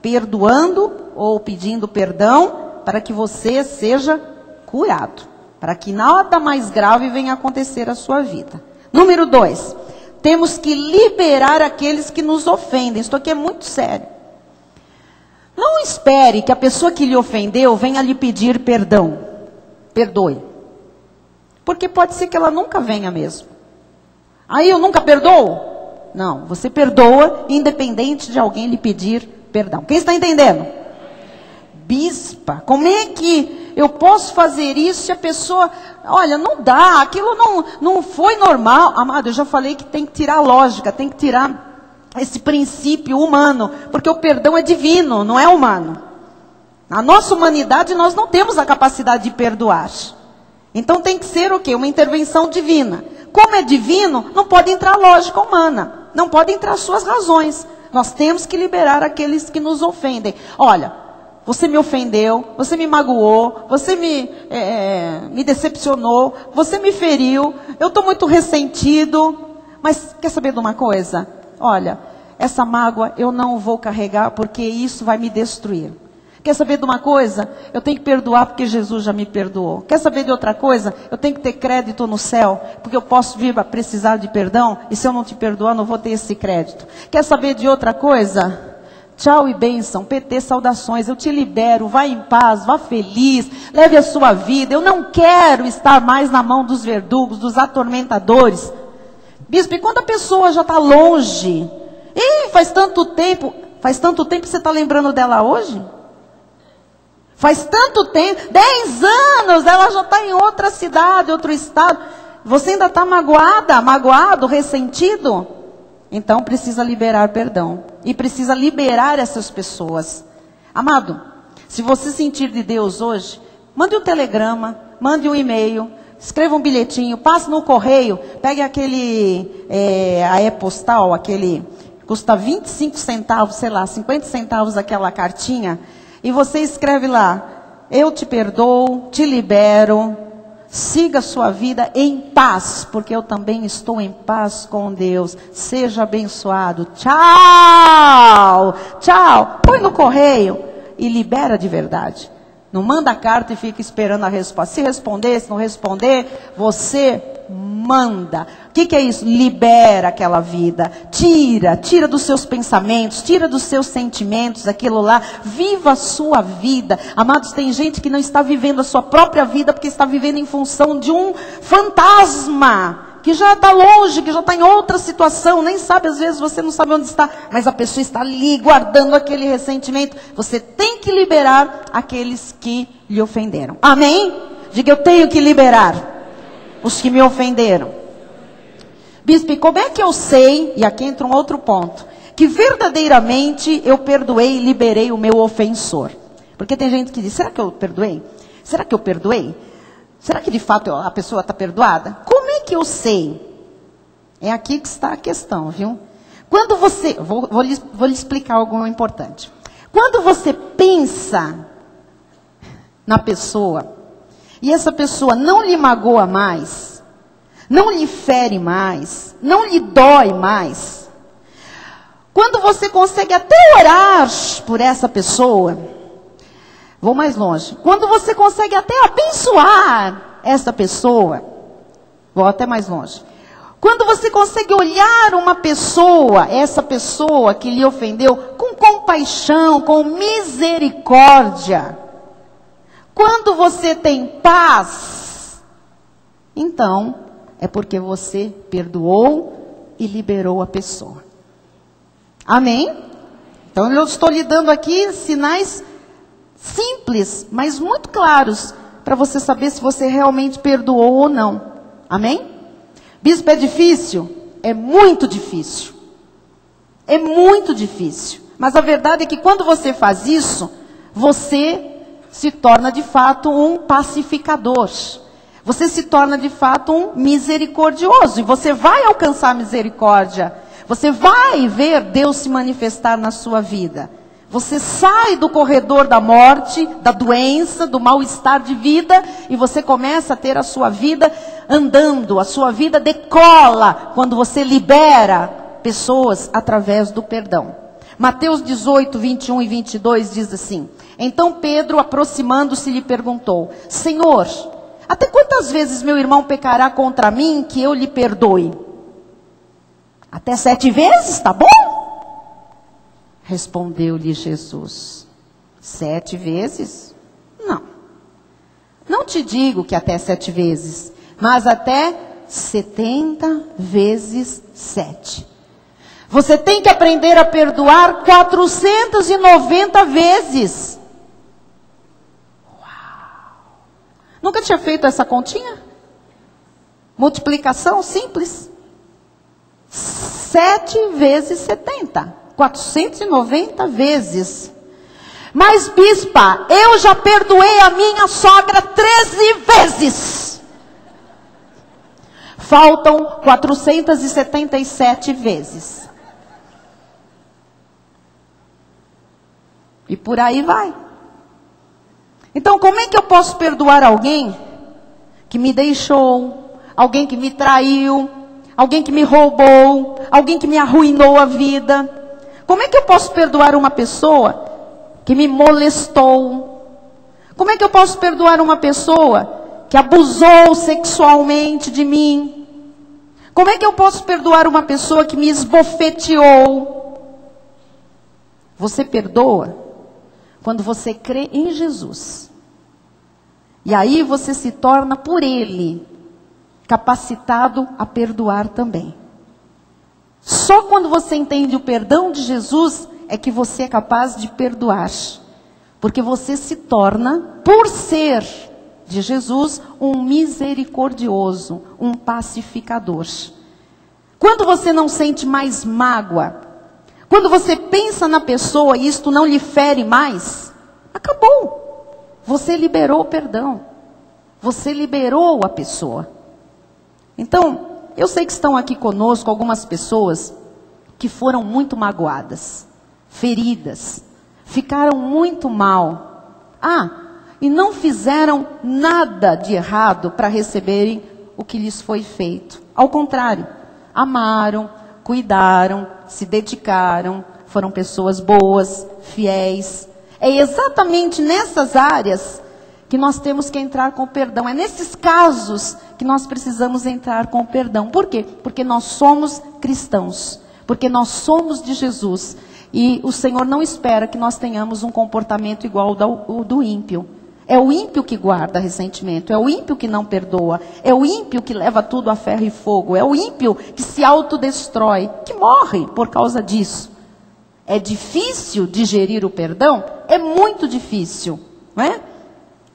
perdoando ou pedindo perdão, para que você seja curado. para que nada mais grave venha acontecer à sua vida. Número 2, temos que liberar aqueles que nos ofendem. Isso aqui é muito sério. Não espere que a pessoa que lhe ofendeu venha lhe pedir perdão. Perdoe. Porque pode ser que ela nunca venha mesmo. Aí eu nunca perdoo? Não, você perdoa independente de alguém lhe pedir perdão. Quem está entendendo? Bispa, como é que eu posso fazer isso se a pessoa... Olha, não dá, aquilo não foi normal. Amado, eu já falei que tem que tirar a lógica, tem que tirar esse princípio humano, porque o perdão é divino, não é humano. Na nossa humanidade nós não temos a capacidade de perdoar. Então tem que ser o quê? Uma intervenção divina. Como é divino, não pode entrar lógica humana, não pode entrar suas razões. Nós temos que liberar aqueles que nos ofendem. Olha, você me ofendeu, você me magoou, você me decepcionou, você me feriu, eu estou muito ressentido. Mas quer saber de uma coisa? Olha, essa mágoa eu não vou carregar porque isso vai me destruir. Quer saber de uma coisa? Eu tenho que perdoar porque Jesus já me perdoou. Quer saber de outra coisa? Eu tenho que ter crédito no céu, porque eu posso vir a precisar de perdão, e se eu não te perdoar, não vou ter esse crédito. Quer saber de outra coisa? Tchau e bênção, PT, saudações, eu te libero, vá em paz, vá feliz, leve a sua vida. Eu não quero estar mais na mão dos verdugos, dos atormentadores. Bispo, e quando a pessoa já está longe? Faz tanto tempo que você está lembrando dela hoje? Faz tanto tempo, 10 anos, ela já está em outra cidade, outro estado. Você ainda está magoado, ressentido? Então precisa liberar perdão. E precisa liberar essas pessoas. Amado, se você sentir de Deus hoje, mande um telegrama, mande um e-mail, escreva um bilhetinho, passe no correio, pegue aquele, a e-postal, aquele, custa 25 centavos, sei lá, 50 centavos aquela cartinha. E você escreve lá, eu te perdoo, te libero, siga a sua vida em paz, porque eu também estou em paz com Deus. Seja abençoado. Tchau, tchau. Põe no correio e libera de verdade. Não manda a carta e fica esperando a resposta. Se responder, se não responder, você manda. O que é isso? Libera aquela vida. Tira dos seus pensamentos, tira dos seus sentimentos aquilo lá. Viva a sua vida. Amados, tem gente que não está vivendo a sua própria vida porque está vivendo em função de um fantasma que já está longe, que já está em outra situação, nem sabe, às vezes você não sabe onde está, mas a pessoa está ali guardando aquele ressentimento. Você tem que liberar aqueles que lhe ofenderam. Amém? Diga, eu tenho que liberar os que me ofenderam. Bispo, e como é que eu sei, e aqui entra um outro ponto, que verdadeiramente eu perdoei e liberei o meu ofensor? Porque tem gente que diz, será que eu perdoei? Será que eu perdoei? Será que de fato a pessoa está perdoada? Como é que eu sei? É aqui que está a questão, viu? Quando você, vou lhe explicar algo importante. Quando você pensa na pessoa, e essa pessoa não lhe magoa mais, não lhe fere mais, não lhe dói mais, quando você consegue até orar por essa pessoa, vou mais longe, quando você consegue até abençoar essa pessoa, vou até mais longe, quando você consegue olhar uma pessoa, essa pessoa que lhe ofendeu, com compaixão, com misericórdia, quando você tem paz, então é porque você perdoou e liberou a pessoa. Amém? Então eu estou lhe dando aqui sinais simples, mas muito claros, para você saber se você realmente perdoou ou não. Amém? Bispo, é difícil? É muito difícil. É muito difícil. Mas a verdade é que quando você faz isso, você se torna de fato um pacificador. Você se torna de fato um misericordioso. E você vai alcançar misericórdia. Você vai ver Deus se manifestar na sua vida. Você sai do corredor da morte, da doença, do mal-estar de vida, e você começa a ter a sua vida andando, a sua vida decola, quando você libera pessoas através do perdão. Mateus 18, 21 e 22 diz assim, então Pedro, aproximando-se, lhe perguntou, Senhor, Até quantas vezes meu irmão pecará contra mim que eu lhe perdoe? Até 7 vezes, tá bom? Respondeu-lhe Jesus. 7 vezes? Não. Não te digo que até 7 vezes, mas até 70 vezes 7. Você tem que aprender a perdoar 490 vezes. Uau! Nunca tinha feito essa continha? Multiplicação simples. 7 vezes 70. 490 vezes. Mas, bispa, eu já perdoei a minha sogra 13 vezes. Faltam 477 vezes. E por aí vai. Então, como é que eu posso perdoar alguém que me deixou, alguém que me traiu, alguém que me roubou, alguém que me arruinou a vida? Como é que eu posso perdoar uma pessoa que me molestou? Como é que eu posso perdoar uma pessoa que abusou sexualmente de mim? Como é que eu posso perdoar uma pessoa que me esbofeteou? Você perdoa quando você crê em Jesus. E aí você se torna por Ele capacitado a perdoar também. Só quando você entende o perdão de Jesus é que você é capaz de perdoar. Porque você se torna, por ser de Jesus, um misericordioso, um pacificador. Quando você não sente mais mágoa, quando você pensa na pessoa e isto não lhe fere mais, acabou. Você liberou o perdão. Você liberou a pessoa. Então, eu sei que estão aqui conosco algumas pessoas que foram muito magoadas, feridas, ficaram muito mal. E não fizeram nada de errado para receberem o que lhes foi feito. Ao contrário, amaram, cuidaram, se dedicaram, foram pessoas boas, fiéis. É exatamente nessas áreas que nós temos que entrar com o perdão. É nesses casos que nós precisamos entrar com o perdão. Por quê? Porque nós somos cristãos. Porque nós somos de Jesus. E o Senhor não espera que nós tenhamos um comportamento igual ao do ímpio. É o ímpio que guarda ressentimento. É o ímpio que não perdoa. É o ímpio que leva tudo a ferro e fogo. É o ímpio que se autodestrói, que morre por causa disso. É difícil digerir o perdão? É muito difícil, não é?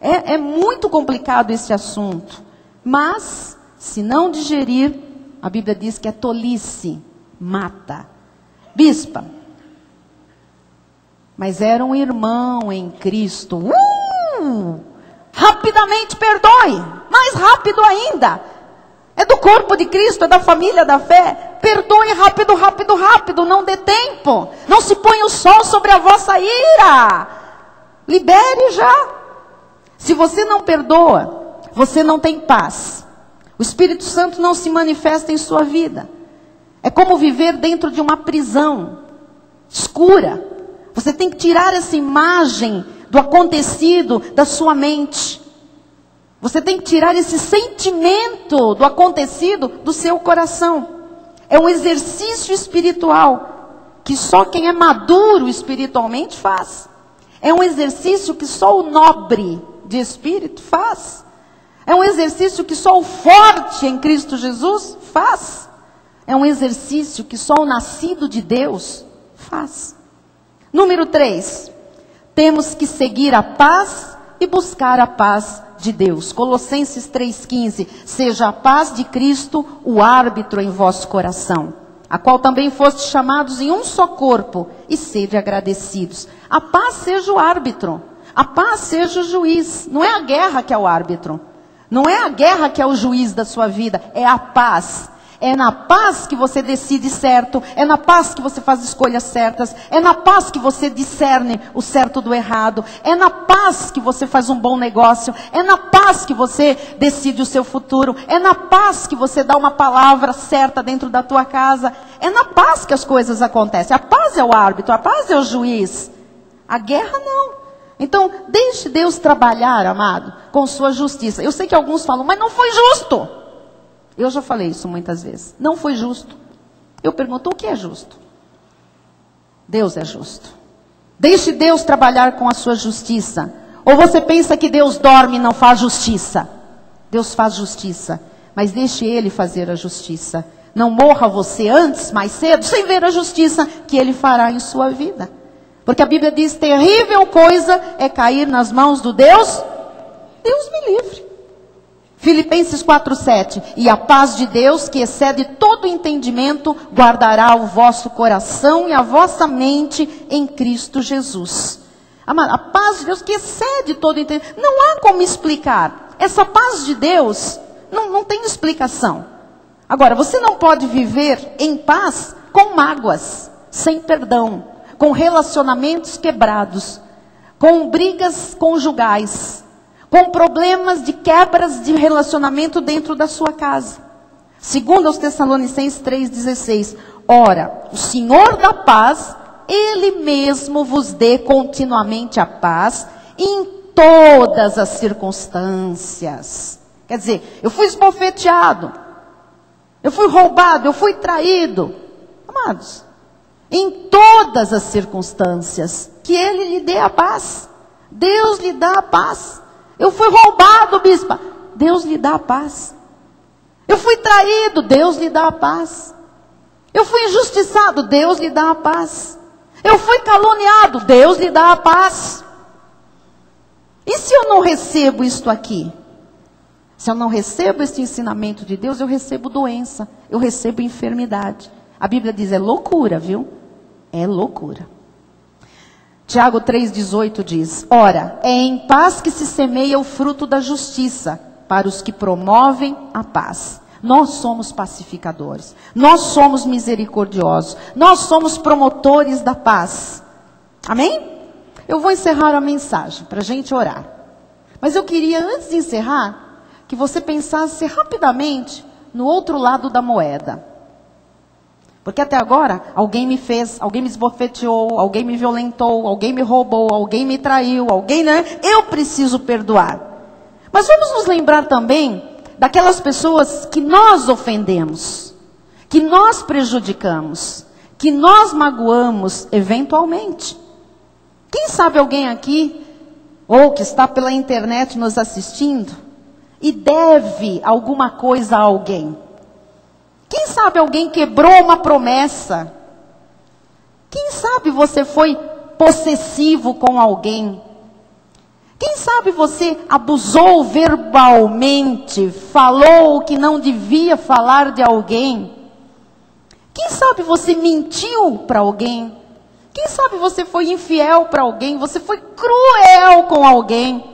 É muito complicado esse assunto. Mas, se não digerir, a Bíblia diz que é tolice, mata. Bispa, mas era um irmão em Cristo. Rapidamente perdoe, mais rápido ainda. É do corpo de Cristo, é da família da fé. Perdoe rápido, rápido, rápido, não dê tempo. Não se ponha o sol sobre a vossa ira. Libere já. Se você não perdoa, você não tem paz. O Espírito Santo não se manifesta em sua vida. É como viver dentro de uma prisão escura. Você tem que tirar essa imagem do acontecido da sua mente. Você tem que tirar esse sentimento do acontecido do seu coração. É um exercício espiritual que só quem é maduro espiritualmente faz. É um exercício que só o nobre de espírito faz. É um exercício que só o forte em Cristo Jesus faz. É um exercício que só o nascido de Deus faz. Número 3. Temos que seguir a paz e buscar a paz de Deus. Colossenses 3,15. Seja a paz de Cristo o árbitro em vosso coração, a qual também fostes chamados em um só corpo, e sede agradecidos. A paz seja o árbitro. A paz seja o juiz. Não é a guerra que é o árbitro. Não é a guerra que é o juiz da sua vida. É a paz. É na paz que você decide certo. É na paz que você faz escolhas certas. É na paz que você discerne o certo do errado. É na paz que você faz um bom negócio. É na paz que você decide o seu futuro. É na paz que você dá uma palavra certa dentro da tua casa. É na paz que as coisas acontecem. A paz é o árbitro. A paz é o juiz. A guerra não. Então, deixe Deus trabalhar, amado, com sua justiça. Eu sei que alguns falam, mas não foi justo. Eu já falei isso muitas vezes. Não foi justo. Eu pergunto, o que é justo? Deus é justo. Deixe Deus trabalhar com a sua justiça. Ou você pensa que Deus dorme e não faz justiça? Deus faz justiça, mas deixe Ele fazer a justiça. Não morra você antes, mais cedo, sem ver a justiça que Ele fará em sua vida. Porque a Bíblia diz, terrível coisa é cair nas mãos do Deus me livre. Filipenses 4:7, e a paz de Deus, que excede todo entendimento, guardará o vosso coração e a vossa mente em Cristo Jesus. A paz de Deus que excede todo entendimento. Não há como explicar. Essa paz de Deus não tem explicação. Agora, você não pode viver em paz com mágoas, sem perdão, com relacionamentos quebrados, com brigas conjugais, com problemas de quebras de relacionamento dentro da sua casa. Segundo aos Tessalonicenses 3,16, ora, o Senhor da paz, Ele mesmo vos dê continuamente a paz em todas as circunstâncias. Quer dizer, eu fui esbofeteado, eu fui roubado, eu fui traído. Amados, em todas as circunstâncias, que Ele lhe dê a paz. Deus lhe dá a paz. Eu fui roubado, bispa. Deus lhe dá a paz. Eu fui traído. Deus lhe dá a paz. Eu fui injustiçado. Deus lhe dá a paz. Eu fui caluniado. Deus lhe dá a paz. E se eu não recebo isto aqui? Se eu não recebo este ensinamento de Deus, eu recebo doença. Eu recebo enfermidade. A Bíblia diz, é loucura, viu? É loucura. Tiago 3,18 diz, ora, é em paz que se semeia o fruto da justiça, para os que promovem a paz. Nós somos pacificadores, nós somos misericordiosos, nós somos promotores da paz. Amém? Eu vou encerrar a mensagem, para a gente orar. Mas eu queria, antes de encerrar, que você pensasse rapidamente no outro lado da moeda. Porque até agora, alguém me fez, alguém me esbofeteou, alguém me violentou, alguém me roubou, alguém me traiu, alguém, né? Eu preciso perdoar. Mas vamos nos lembrar também daquelas pessoas que nós ofendemos, que nós prejudicamos, que nós magoamos eventualmente. Quem sabe alguém aqui, ou que está pela internet nos assistindo, e deve alguma coisa a alguém? Quem sabe alguém quebrou uma promessa? Quem sabe você foi possessivo com alguém? Quem sabe você abusou verbalmente, falou o que não devia falar de alguém? Quem sabe você mentiu para alguém? Quem sabe você foi infiel para alguém? Você foi cruel com alguém?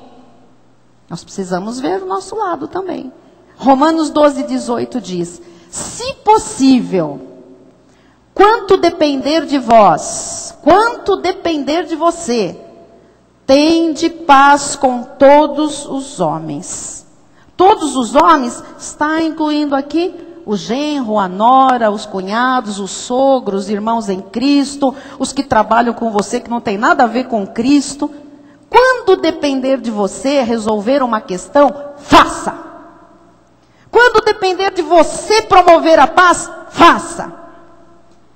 Nós precisamos ver o nosso lado também. Romanos 12:18 diz, se possível, quanto depender de vós, quanto depender de você, tende paz com todos os homens. Todos os homens, está incluindo aqui o genro, a nora, os cunhados, os sogros, os irmãos em Cristo, os que trabalham com você que não tem nada a ver com Cristo. Quando depender de você resolver uma questão, faça. Quando depender de você promover a paz, faça.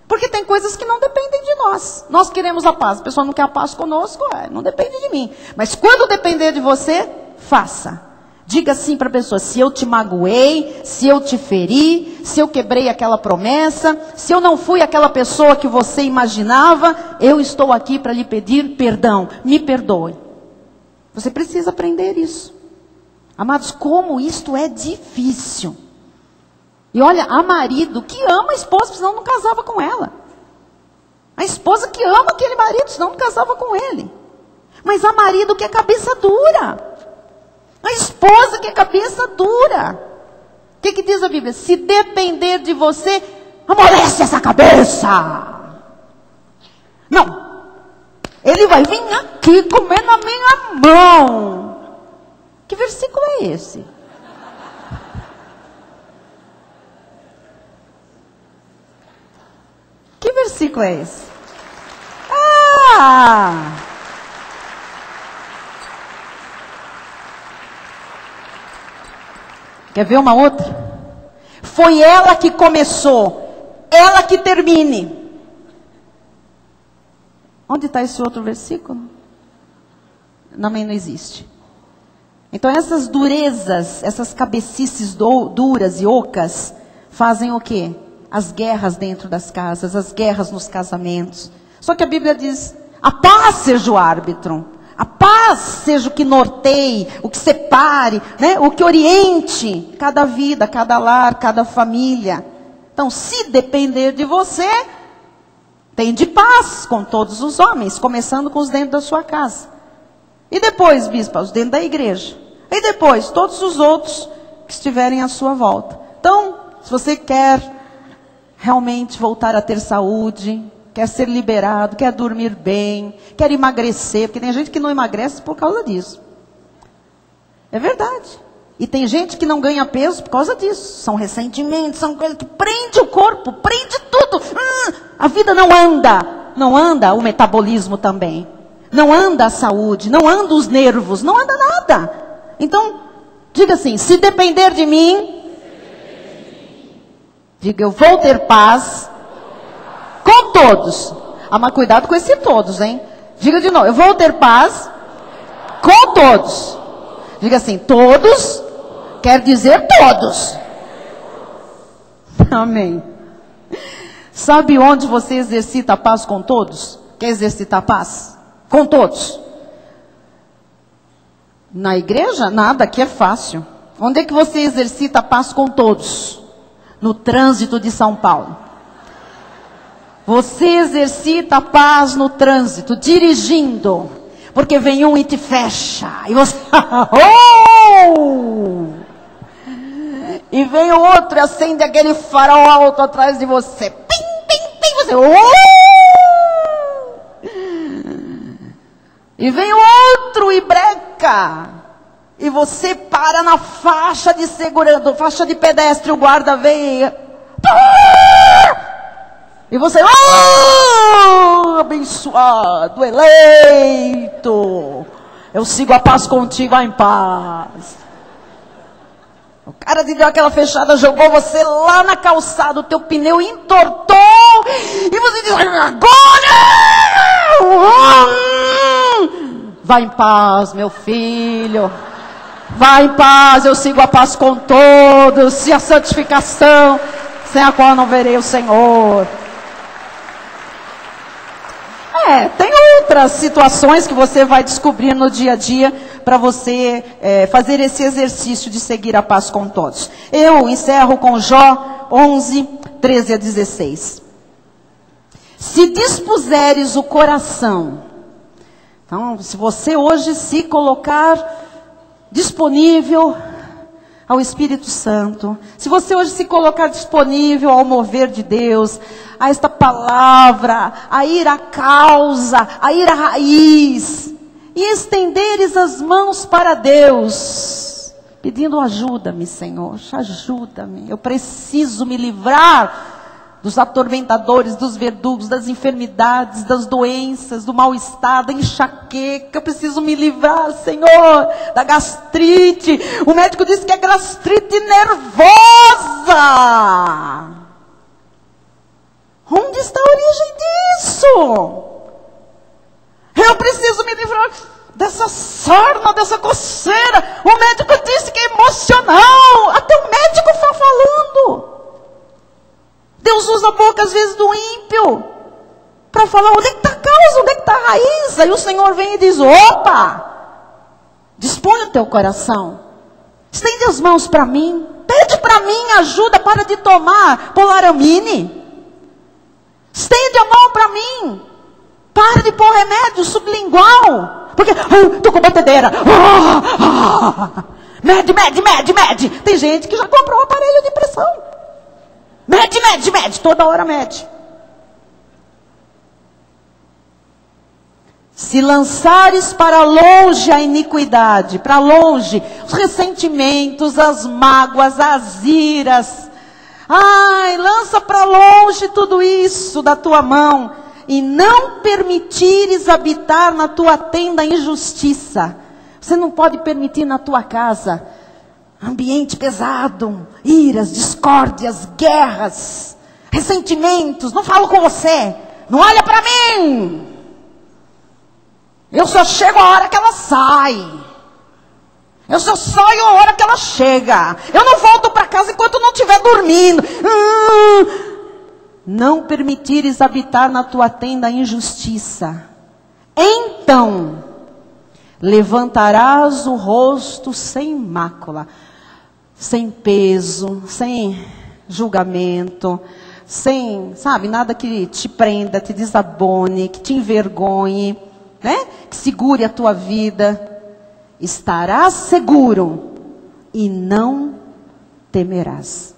Porque tem coisas que não dependem de nós. Nós queremos a paz. A pessoa não quer a paz conosco, não depende de mim. Mas quando depender de você, faça. Diga assim para a pessoa, se eu te magoei, se eu te feri, se eu quebrei aquela promessa, se eu não fui aquela pessoa que você imaginava, eu estou aqui para lhe pedir perdão. Me perdoe. Você precisa aprender isso. Amados, como isto é difícil. E olha, há marido que ama a esposa, senão não casava com ela. A esposa que ama aquele marido, senão não casava com ele. Mas há marido que é cabeça dura. A esposa que é cabeça dura. O que diz a Bíblia? Se depender de você, amolece essa cabeça. Não. Ele vai vir aqui comer na minha mão. Que versículo é esse? Que versículo é esse? Quer ver uma outra? Foi ela que começou, ela que termine. Onde está esse outro versículo? Também não existe. Então essas durezas, essas cabecices duras e ocas, fazem o quê? As guerras dentro das casas, as guerras nos casamentos. Só que a Bíblia diz, a paz seja o árbitro. A paz seja o que norteie, o que separe, né? O que oriente cada vida, cada lar, cada família. Então, se depender de você, tende paz com todos os homens, começando com os dentro da sua casa. E depois, bispa, os dentro da igreja. E depois, todos os outros que estiverem à sua volta. Então, se você quer realmente voltar a ter saúde, quer ser liberado, quer dormir bem, quer emagrecer, porque tem gente que não emagrece por causa disso. É verdade. E tem gente que não ganha peso por causa disso. São ressentimentos, são coisas que prende o corpo, prende tudo. A vida não anda. Não anda o metabolismo também. Não anda a saúde, não anda os nervos, não anda nada. Então, diga assim, se depender de mim, diga, eu vou ter paz com todos. Ah, mas cuidado com esse todos, hein? Diga de novo, eu vou ter paz com todos. Diga assim, todos quer dizer todos. Amém. Sabe onde você exercita a paz com todos? Quer exercitar a paz? Com todos. Na igreja, nada, aqui é fácil. Onde é que você exercita a paz com todos? No trânsito de São Paulo. Você exercita a paz no trânsito, dirigindo. Porque vem um e te fecha. E você... oh! E vem o outro e acende aquele farol alto atrás de você. Pim, pim, pim. Você... oh! E vem o outro e breca. E você para na faixa de segurança, faixa de pedestre, o guarda vem. E você, oh, abençoado, eleito. Eu sigo a paz contigo, vai em paz. O cara te deu aquela fechada, jogou você lá na calçada, o teu pneu entortou. E você diz, agora! Vai em paz, meu filho. Vai em paz, eu sigo a paz com todos. E a santificação, sem a qual não verei o Senhor. Tem outras situações que você vai descobrir no dia a dia para você fazer esse exercício de seguir a paz com todos. Eu encerro com Jó 11, 13 a 16. Se dispuseres o coração, então, se você hoje se colocar disponível ao Espírito Santo, se você hoje se colocar disponível ao mover de Deus, a esta palavra, a ir à causa, a ir à raiz, e estenderes as mãos para Deus, pedindo ajuda-me, Senhor, ajuda-me, eu preciso me livrar dos atormentadores, dos verdugos, das enfermidades, das doenças, do mal-estar, da enxaqueca. Eu preciso me livrar, Senhor, da gastrite. O médico disse que é gastrite nervosa. Onde está a origem disso? Eu preciso me livrar dessa sarna, dessa coceira. O médico disse que é emocional. Até o médico está falando. Deus usa a boca, às vezes, do ímpio para falar onde é que está a causa, onde é que está a raiz. Aí o Senhor vem e diz, opa, dispõe o teu coração, estende as mãos para mim, pede para mim ajuda, para de tomar polaramine, estende a mão para mim, para de pôr remédio sublingual, porque estou com batedeira, mede, tem gente que já comprou um aparelho de pressão. Mede, toda hora mede. Se lançares para longe a iniquidade, para longe, os ressentimentos, as mágoas, as iras. Lança para longe tudo isso da tua mão. E não permitires habitar na tua tenda a injustiça. Você não pode permitir na tua casa Ambiente pesado, iras, discórdias, guerras, ressentimentos. Não falo com você, não olha para mim. Eu só chego a hora que ela sai. Eu só saio a hora que ela chega. Eu não volto para casa enquanto não estiver dormindo. Não permitires habitar na tua tenda a injustiça. Então levantarás o rosto sem mácula, sem peso, sem julgamento, sem, nada que te prenda, te desabone, que te envergonhe, né? Que segure a tua vida. Estarás seguro e não temerás.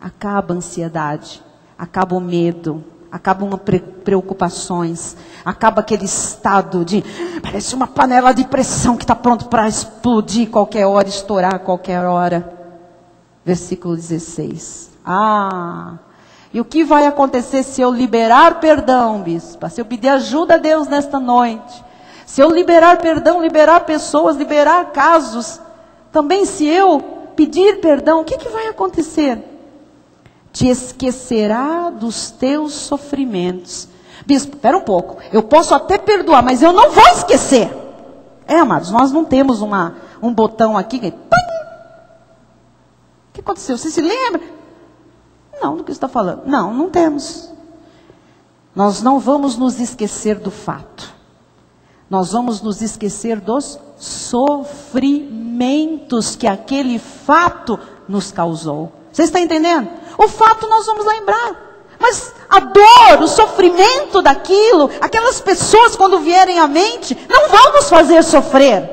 Acaba a ansiedade, acaba o medo, acabam as preocupações, acaba aquele estado de, parece uma panela de pressão que está pronto para explodir qualquer hora, estourar qualquer hora. Versículo 16. E o que vai acontecer se eu liberar perdão, bispa? Se eu pedir ajuda a Deus nesta noite? Se eu liberar perdão, liberar pessoas, liberar casos, também se eu pedir perdão, o que vai acontecer? Te esquecerá dos teus sofrimentos. Bispo, espera um pouco, eu posso até perdoar, mas eu não vou esquecer. Amados, nós não temos um botão aqui que... O que aconteceu? Você se lembra? Não, do que você está falando. Não temos. Nós não vamos nos esquecer do fato. Nós vamos nos esquecer dos sofrimentos que aquele fato nos causou. Você está entendendo? O fato nós vamos lembrar. Mas a dor, o sofrimento daquilo, aquelas pessoas quando vierem à mente, não vão nos fazer sofrer.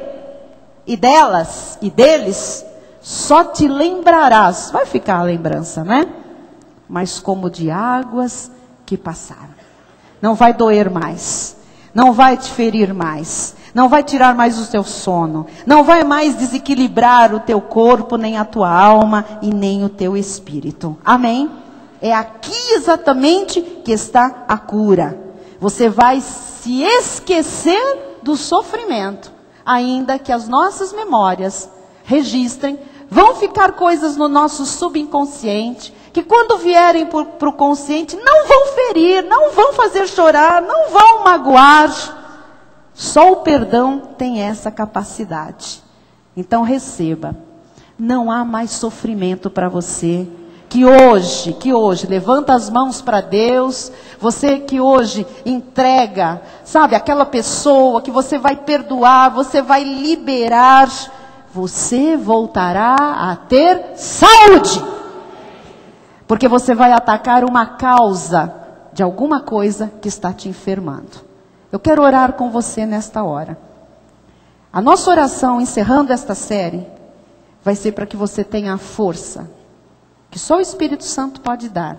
E delas e deles, só te lembrarás. Vai ficar a lembrança, né? Mas como de águas que passaram. Não vai doer mais. Não vai te ferir mais. Não vai tirar mais o teu sono. Não vai mais desequilibrar o teu corpo, nem a tua alma e nem o teu espírito. Amém? É aqui exatamente que está a cura. Você vai se esquecer do sofrimento. Ainda que as nossas memórias registrem, vão ficar coisas no nosso subconsciente, que quando vierem para o consciente, não vão ferir, não vão fazer chorar, não vão magoar. Só o perdão tem essa capacidade. Então receba. Não há mais sofrimento para você. Que hoje, levanta as mãos para Deus. Você que hoje entrega, aquela pessoa que você vai perdoar, você vai liberar. Você voltará a ter saúde. Porque você vai atacar uma causa de alguma coisa que está te enfermando. Eu quero orar com você nesta hora. A nossa oração, encerrando esta série, vai ser para que você tenha a força que só o Espírito Santo pode dar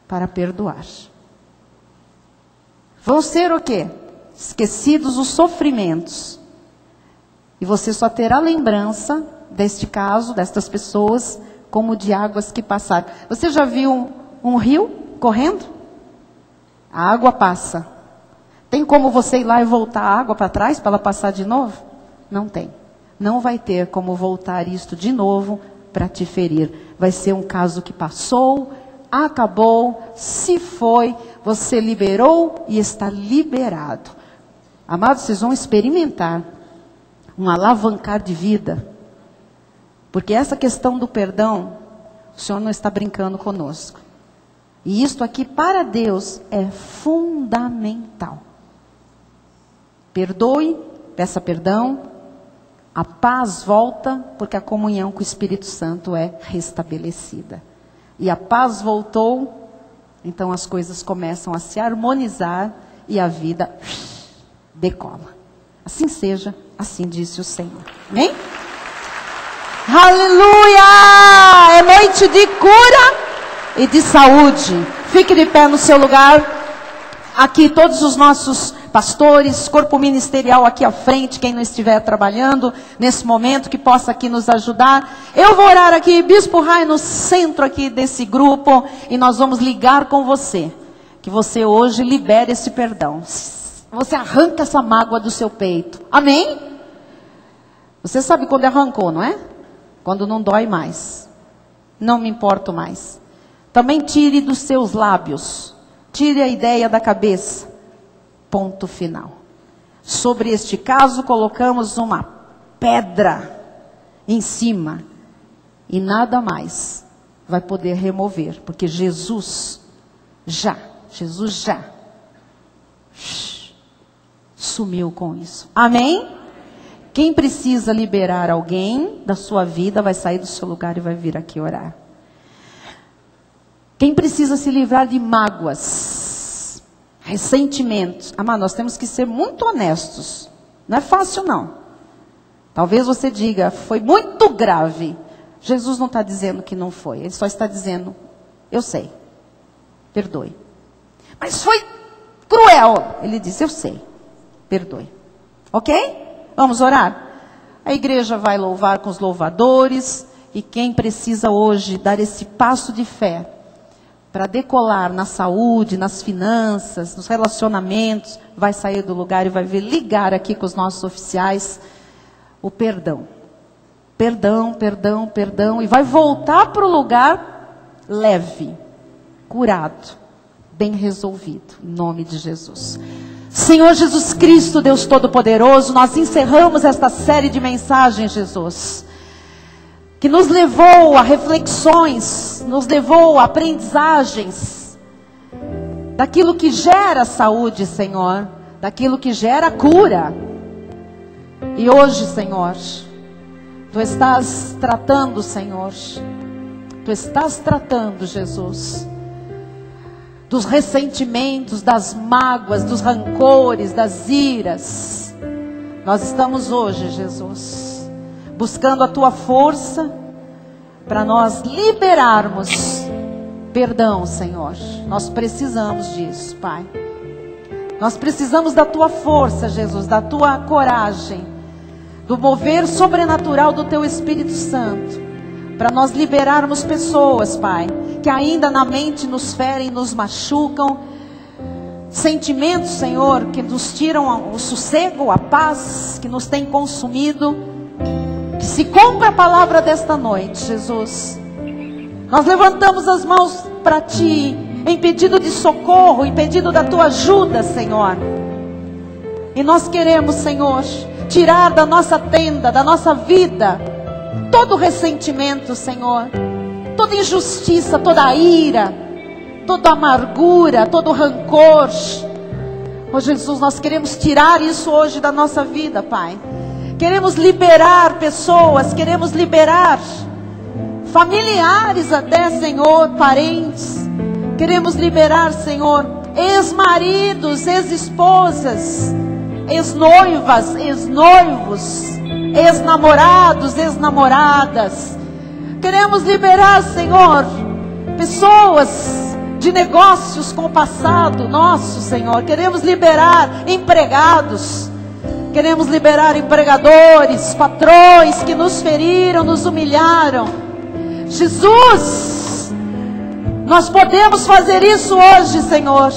para perdoar. Vão ser o quê? Esquecidos os sofrimentos. E você só terá lembrança deste caso, destas pessoas, como de águas que passaram. Você já viu um rio correndo? A água passa. Tem como você ir lá e voltar a água para trás, para ela passar de novo? Não tem. Não vai ter como voltar isto de novo para te ferir. Vai ser um caso que passou, acabou, se foi, você liberou e está liberado. Amados, vocês vão experimentar um alavancar de vida. Porque essa questão do perdão, o Senhor não está brincando conosco. E isto aqui para Deus é fundamental. Perdoe, peça perdão, a paz volta, porque a comunhão com o Espírito Santo é restabelecida. E a paz voltou, então as coisas começam a se harmonizar e a vida decola. Assim seja, assim disse o Senhor. Amém? Aleluia! É noite de cura e de saúde. Fique de pé no seu lugar. Aqui todos os nossos pastores, corpo ministerial aqui à frente, quem não estiver trabalhando nesse momento, que possa aqui nos ajudar. Eu vou orar aqui, Bispo Rai, no centro aqui desse grupo, e nós vamos ligar com você. Que você hoje libere esse perdão. Você arranca essa mágoa do seu peito. Amém? Você sabe quando arrancou, não é? quando não dói mais. Não me importo mais. Também tire dos seus lábios, tire a ideia da cabeça. Ponto final. Sobre este caso, colocamos uma pedra em cima. E nada mais vai poder remover. Porque Jesus já sumiu com isso. Amém? Quem precisa liberar alguém da sua vida, vai sair do seu lugar e vai vir aqui orar. Quem precisa se livrar de mágoas, ressentimentos. Amado, nós temos que ser muito honestos. Não é fácil, não. Talvez você diga, foi muito grave. Jesus não está dizendo que não foi. Ele só está dizendo, eu sei. Perdoe. Mas foi cruel. Ele disse, eu sei. Perdoe. Ok? Vamos orar? A igreja vai louvar com os louvadores. E quem precisa hoje dar esse passo de fé para decolar na saúde, nas finanças, nos relacionamentos, vai sair do lugar e vai vir ligar aqui com os nossos oficiais o perdão. Perdão, perdão, perdão. E vai voltar para o lugar leve, curado, bem resolvido. Em nome de Jesus. Senhor Jesus Cristo, Deus Todo-Poderoso, nós encerramos esta série de mensagens, Jesus, que nos levou a reflexões, nos levou a aprendizagens, daquilo que gera saúde, Senhor, daquilo que gera cura. E hoje, Senhor, Tu estás tratando, Senhor, Tu estás tratando, Jesus, dos ressentimentos, das mágoas, dos rancores, das iras. Nós estamos hoje, Jesus, buscando a Tua força para nós liberarmos perdão, Senhor. Nós precisamos disso, Pai. Nós precisamos da Tua força, Jesus, da Tua coragem, do mover sobrenatural do Teu Espírito Santo, para nós liberarmos pessoas, Pai, que ainda na mente nos ferem, nos machucam, sentimentos, Senhor, que nos tiram o sossego, a paz, que nos tem consumido. Que se cumpra a palavra desta noite, Jesus. Nós levantamos as mãos para Ti, em pedido de socorro, em pedido da Tua ajuda, Senhor. E nós queremos, Senhor, tirar da nossa tenda, da nossa vida, todo ressentimento, Senhor, toda injustiça, toda ira, toda amargura, todo rancor. Oh Jesus, nós queremos tirar isso hoje da nossa vida, Pai. Queremos liberar pessoas, queremos liberar familiares até, Senhor, parentes. Queremos liberar, Senhor, ex-maridos, ex-esposas, ex-noivas, ex-noivos, ex-namorados, ex-namoradas. Queremos liberar, Senhor, pessoas de negócios com o passado nosso, Senhor. Queremos liberar empregados. Queremos liberar empregadores, patrões que nos feriram, nos humilharam. Jesus, nós podemos fazer isso hoje, Senhor,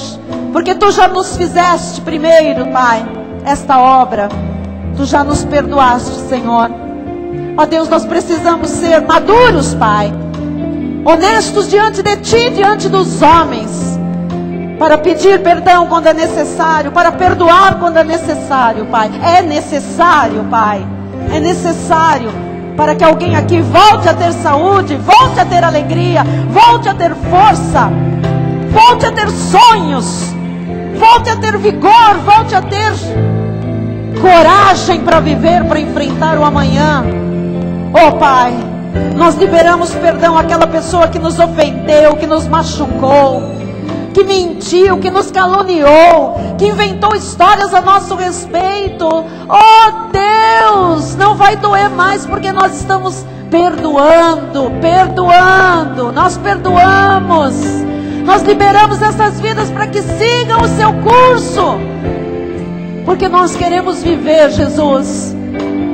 porque Tu já nos fizeste primeiro, Pai, esta obra. Tu já nos perdoaste, Senhor. Ó Deus, nós precisamos ser maduros, Pai, honestos diante de Ti, diante dos homens, para pedir perdão quando é necessário, para perdoar quando é necessário, Pai. É necessário, Pai. É necessário para que alguém aqui volte a ter saúde, volte a ter alegria, volte a ter força, volte a ter sonhos, volte a ter vigor, volte a ter coragem para viver, para enfrentar o amanhã. Oh Pai, nós liberamos perdão àquela pessoa que nos ofendeu, que nos machucou, que mentiu, que nos caluniou, que inventou histórias a nosso respeito. Oh Deus, não vai doer mais, porque nós estamos perdoando, nós perdoamos, nós liberamos essas vidas para que sigam o seu curso, porque nós queremos viver, Jesus.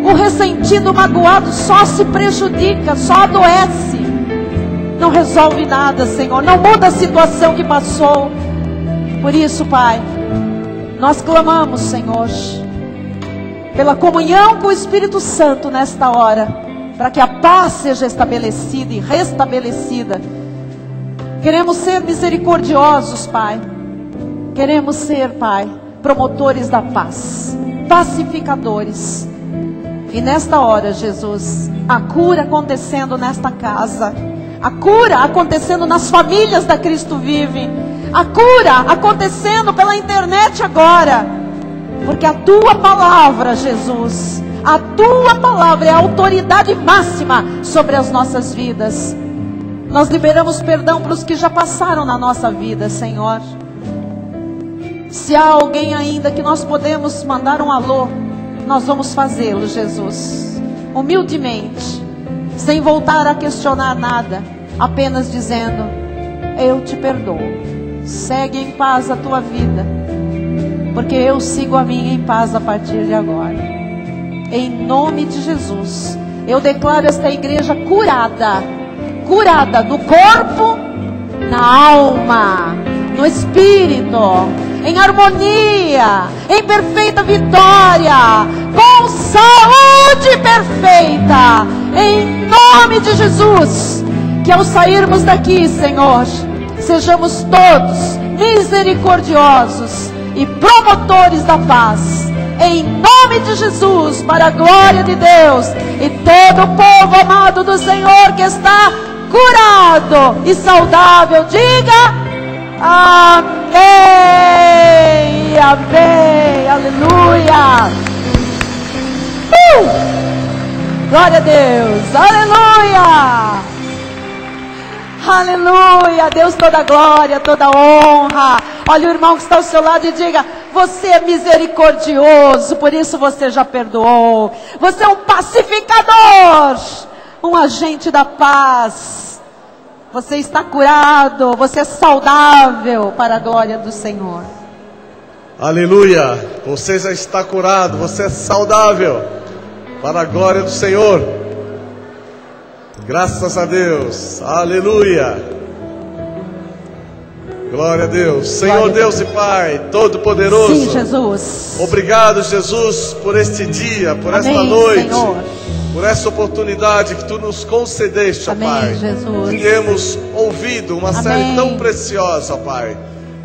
O ressentido, o magoado só se prejudica, só adoece, não resolve nada, Senhor, não muda a situação que passou. Por isso, Pai, nós clamamos, Senhor, pela comunhão com o Espírito Santo nesta hora, para que a paz seja estabelecida e restabelecida. Queremos ser misericordiosos, Pai. Queremos ser, Pai, promotores da paz, pacificadores. E nesta hora, Jesus, a cura acontecendo nesta casa, a cura acontecendo nas famílias da Cristo Vive, a cura acontecendo pela internet agora, porque a Tua palavra, Jesus, a Tua palavra é a autoridade máxima sobre as nossas vidas. Nós liberamos perdão para os que já passaram na nossa vida, Senhor. Se há alguém ainda que nós podemos mandar um alô, nós vamos fazê-lo, Jesus, humildemente, sem voltar a questionar nada, apenas dizendo: eu te perdoo, segue em paz a tua vida, porque eu sigo a minha em paz a partir de agora. Em nome de Jesus, eu declaro esta igreja curada, curada no corpo, na alma, no espírito, em harmonia, em perfeita vitória, com saúde perfeita, em nome de Jesus. Que ao sairmos daqui, Senhor, sejamos todos misericordiosos e promotores da paz, em nome de Jesus, para a glória de Deus. E todo o povo amado do Senhor que está curado e saudável, diga amém, amém, aleluia. Glória a Deus, aleluia, aleluia. Deus toda glória, toda honra. Olha o irmão que está ao seu lado e diga: você é misericordioso, por isso você já perdoou. Você é um pacificador, um agente da paz. Você está curado, você é saudável para a glória do Senhor. Aleluia, você já está curado, você é saudável para a glória do Senhor. Graças a Deus, aleluia. Glória a Deus. Senhor, Glória Deus e Pai Todo-Poderoso. Sim, Jesus. Obrigado, Jesus, por este dia, por Amém, esta noite, Senhor. por essa oportunidade que Tu nos concedeste, ó Amém, Pai. Jesus. De termos ouvido uma série Amém. tão preciosa, ó Pai.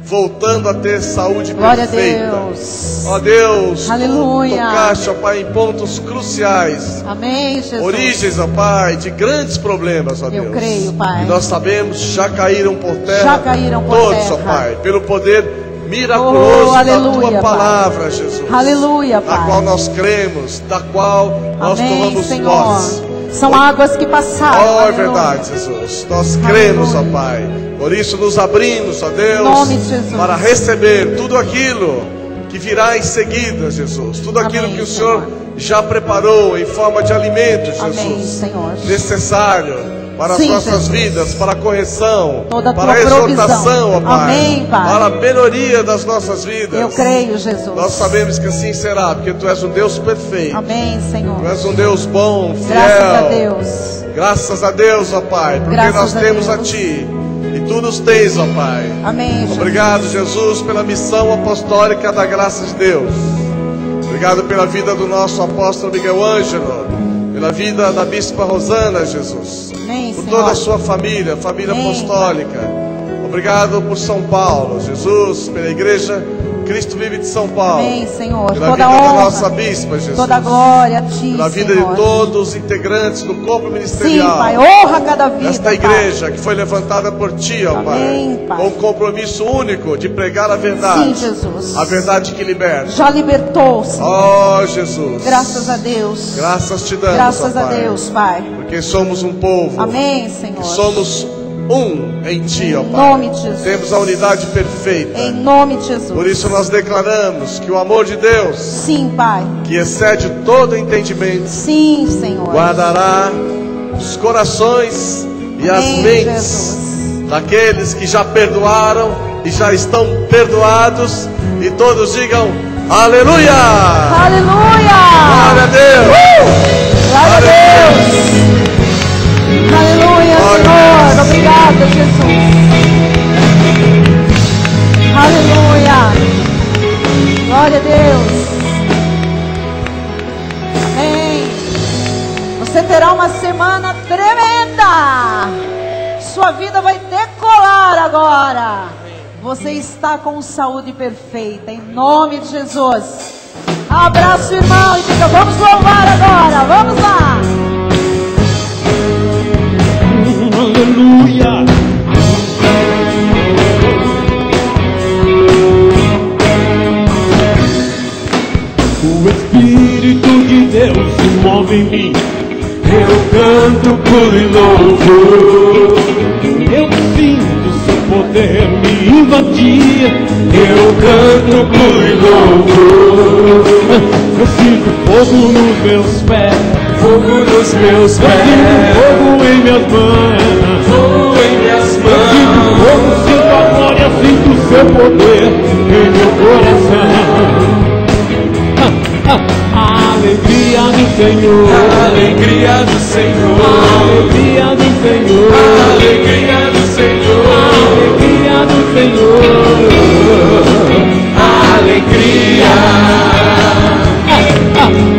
Voltando a ter saúde Glória perfeita. a Deus. Ó Deus, Aleluia. Tu tocaste, ó Pai, em pontos cruciais. Amém, Jesus. Origens, ó Pai, de grandes problemas, ó Deus. Eu creio, Pai. E nós sabemos, já caíram por terra. Já caíram por todos, terra. ó Pai, pelo poder miraculoso da aleluia, Tua palavra, Pai. Jesus. Aleluia, Da Pai. qual nós cremos, da qual nós Amém, tomamos Senhor. posse. São águas que passaram. Oh, é Aleluia. verdade, Jesus. Nós cremos, ó Pai. Por isso nos abrimos, ó Deus, Em nome de Jesus. para receber tudo aquilo que virá em seguida, Jesus. Tudo aquilo Amém, que o Senhor já preparou em forma de alimento, Jesus. Amém, Senhor. Necessário para Sim, as nossas Jesus. vidas, para a correção, Toda a para a tua exortação, provisão. ó Pai. Amém, Pai. Para a melhoria das nossas vidas. Eu creio, Jesus. Nós sabemos que assim será, porque Tu és um Deus perfeito. Amém, Senhor. Tu és um Deus bom, fiel. Graças a Deus. Graças a Deus, ó Pai, porque Graças nós a temos Deus. a Ti e Tu nos tens, ó Pai. Amém, Jesus. Obrigado, Jesus, pela missão apostólica da graça de Deus. Obrigado pela vida do nosso apóstolo Miguel Ângelo, pela vida da bispa Rosana, Jesus. Amém, Por Senhor. toda a sua família, família Amém, apostólica. Obrigado por São Paulo, Jesus, pela igreja Cristo Vive de São Paulo. Amém, Senhor. Pela Toda vida da honra, nossa bispa, Jesus. toda glória a Ti, Pela vida Senhor. de todos os integrantes do corpo Sim, ministerial. Pai. Honra cada vida, Esta Pai. igreja que foi levantada por Ti, ó Amém, Pai. Com um compromisso único de pregar a verdade. Sim, Jesus. A verdade que liberta. Já libertou, Senhor. Ó Jesus. Graças a Deus. Graças te damos, Graças ó a Pai. Deus, Pai. Porque somos um povo. Amém, Senhor. Somos um em Ti, ó Em Pai. nome de Jesus. Temos a unidade perfeita. Em nome de Jesus. Por isso nós declaramos que o amor de Deus, Sim, Pai. que excede todo entendimento, Sim, Senhor. guardará os corações e as Amém, mentes Jesus. daqueles que já perdoaram e já estão perdoados. E todos digam aleluia! Aleluia! Glória a Deus! Glória a Deus! Aleluia, Senhor. Obrigada, Jesus. Aleluia. Glória a Deus. Amém. Você terá uma sua vida vai decolar agora. Você está com saúde perfeita, em nome de Jesus. Abraço, irmão, e diga, vamos louvar agora, vamos lá. Aleluia. O Espírito de Deus se move em mim. Eu canto por louvor. Eu sinto seu poder me invadir. Eu canto por louvor. Eu sinto fogo nos meus pés. Fogo nos meus pés. Eu sinto fogo em minhas mãos. Fogo em minhas mãos. Eu sinto fogo, sinto a glória, sinto seu poder em meu coração. Alegria do Senhor, alegria do Senhor, alegria do Senhor, alegria do Senhor, alegria do Senhor, alegria,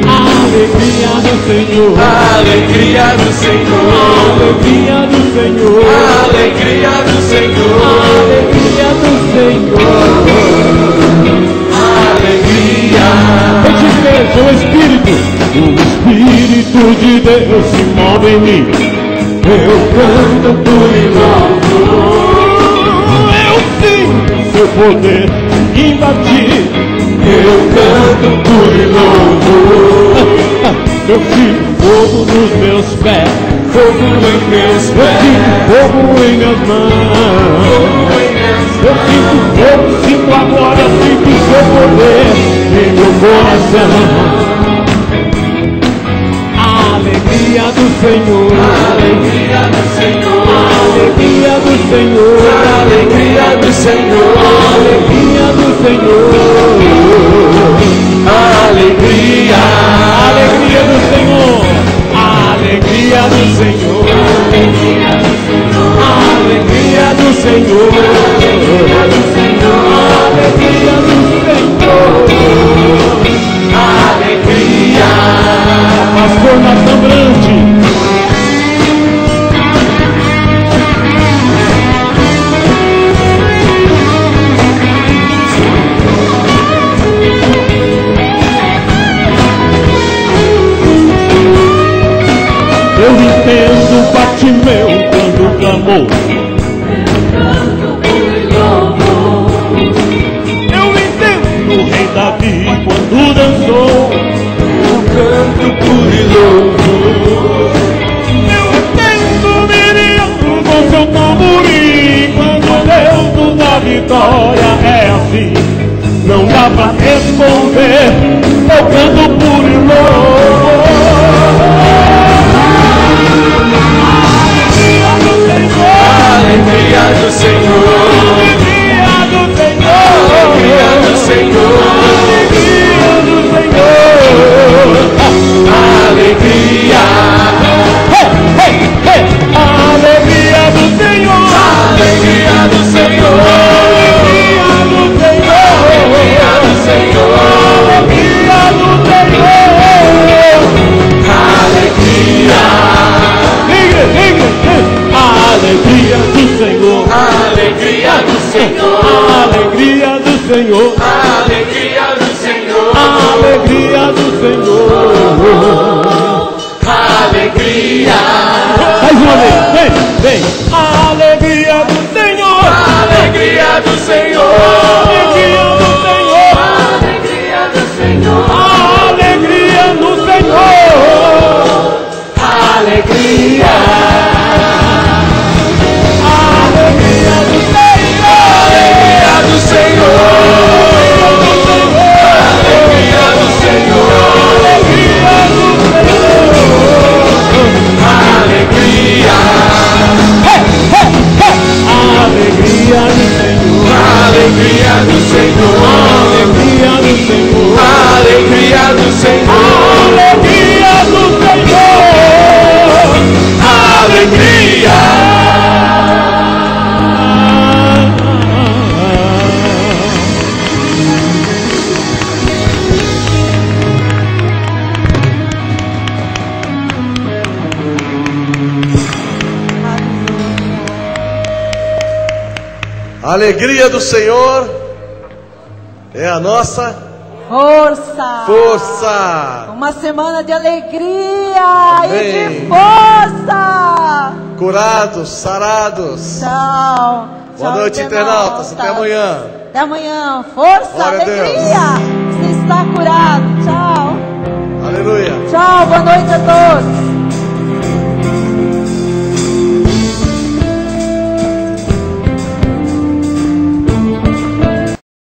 alegria do Senhor, alegria do Senhor, alegria do Senhor, alegria do Senhor, alegria do Senhor, alegria. O Espírito de Deus se move em mim. Eu canto por louvor. Eu sinto seu poder invadir. Eu canto por louvor. Eu sinto fogo nos meus pés. Fogo em meus pés. Eu sinto fogo em minhas mãos. Eu sinto fogo, sinto agora, sinto seu poder em meu coração. Alegria do Senhor, alegria do Senhor, alegria do Senhor, alegria do Senhor, alegria do Senhor, alegria, alegria do Senhor, alegria do Senhor, alegria do Senhor, alegria do Senhor, alegria do Senhor, alegria do Senhor, alegria. Pastor Natan Brandi. Eu entendo o Bartimeu quando clamou. Eu entendo o rei Davi quando dançou. Eu canto por louvor. Eu entendo Miriam com seu tamborim. Quando Deus nos dá vitória é assim, não dá pra esconder. Eu canto por louvor. Alegria do Senhor, alegria do Senhor, alegria do Senhor, alegria do Senhor, alegria, alegria do Senhor, alegria do Senhor, alegria do Senhor, alegria do Senhor, alegria, alegria do Senhor, alegria do Senhor, alegria do Senhor, alegria do Senhor, alegria do Senhor, alegria. Mais uma vez, vem, alegria do Senhor, alegria do Senhor, alegria do Senhor, alegria do Senhor, alegria do Senhor, alegria. A alegria do Senhor é a nossa força. força. Uma semana de alegria Amém. e de força. Curados, sarados. Tchau. Boa noite, internautas. Até amanhã. Até amanhã. Força, Glória a Deus. alegria. Você está curado. Tchau. Aleluia. Tchau. Boa noite a todos.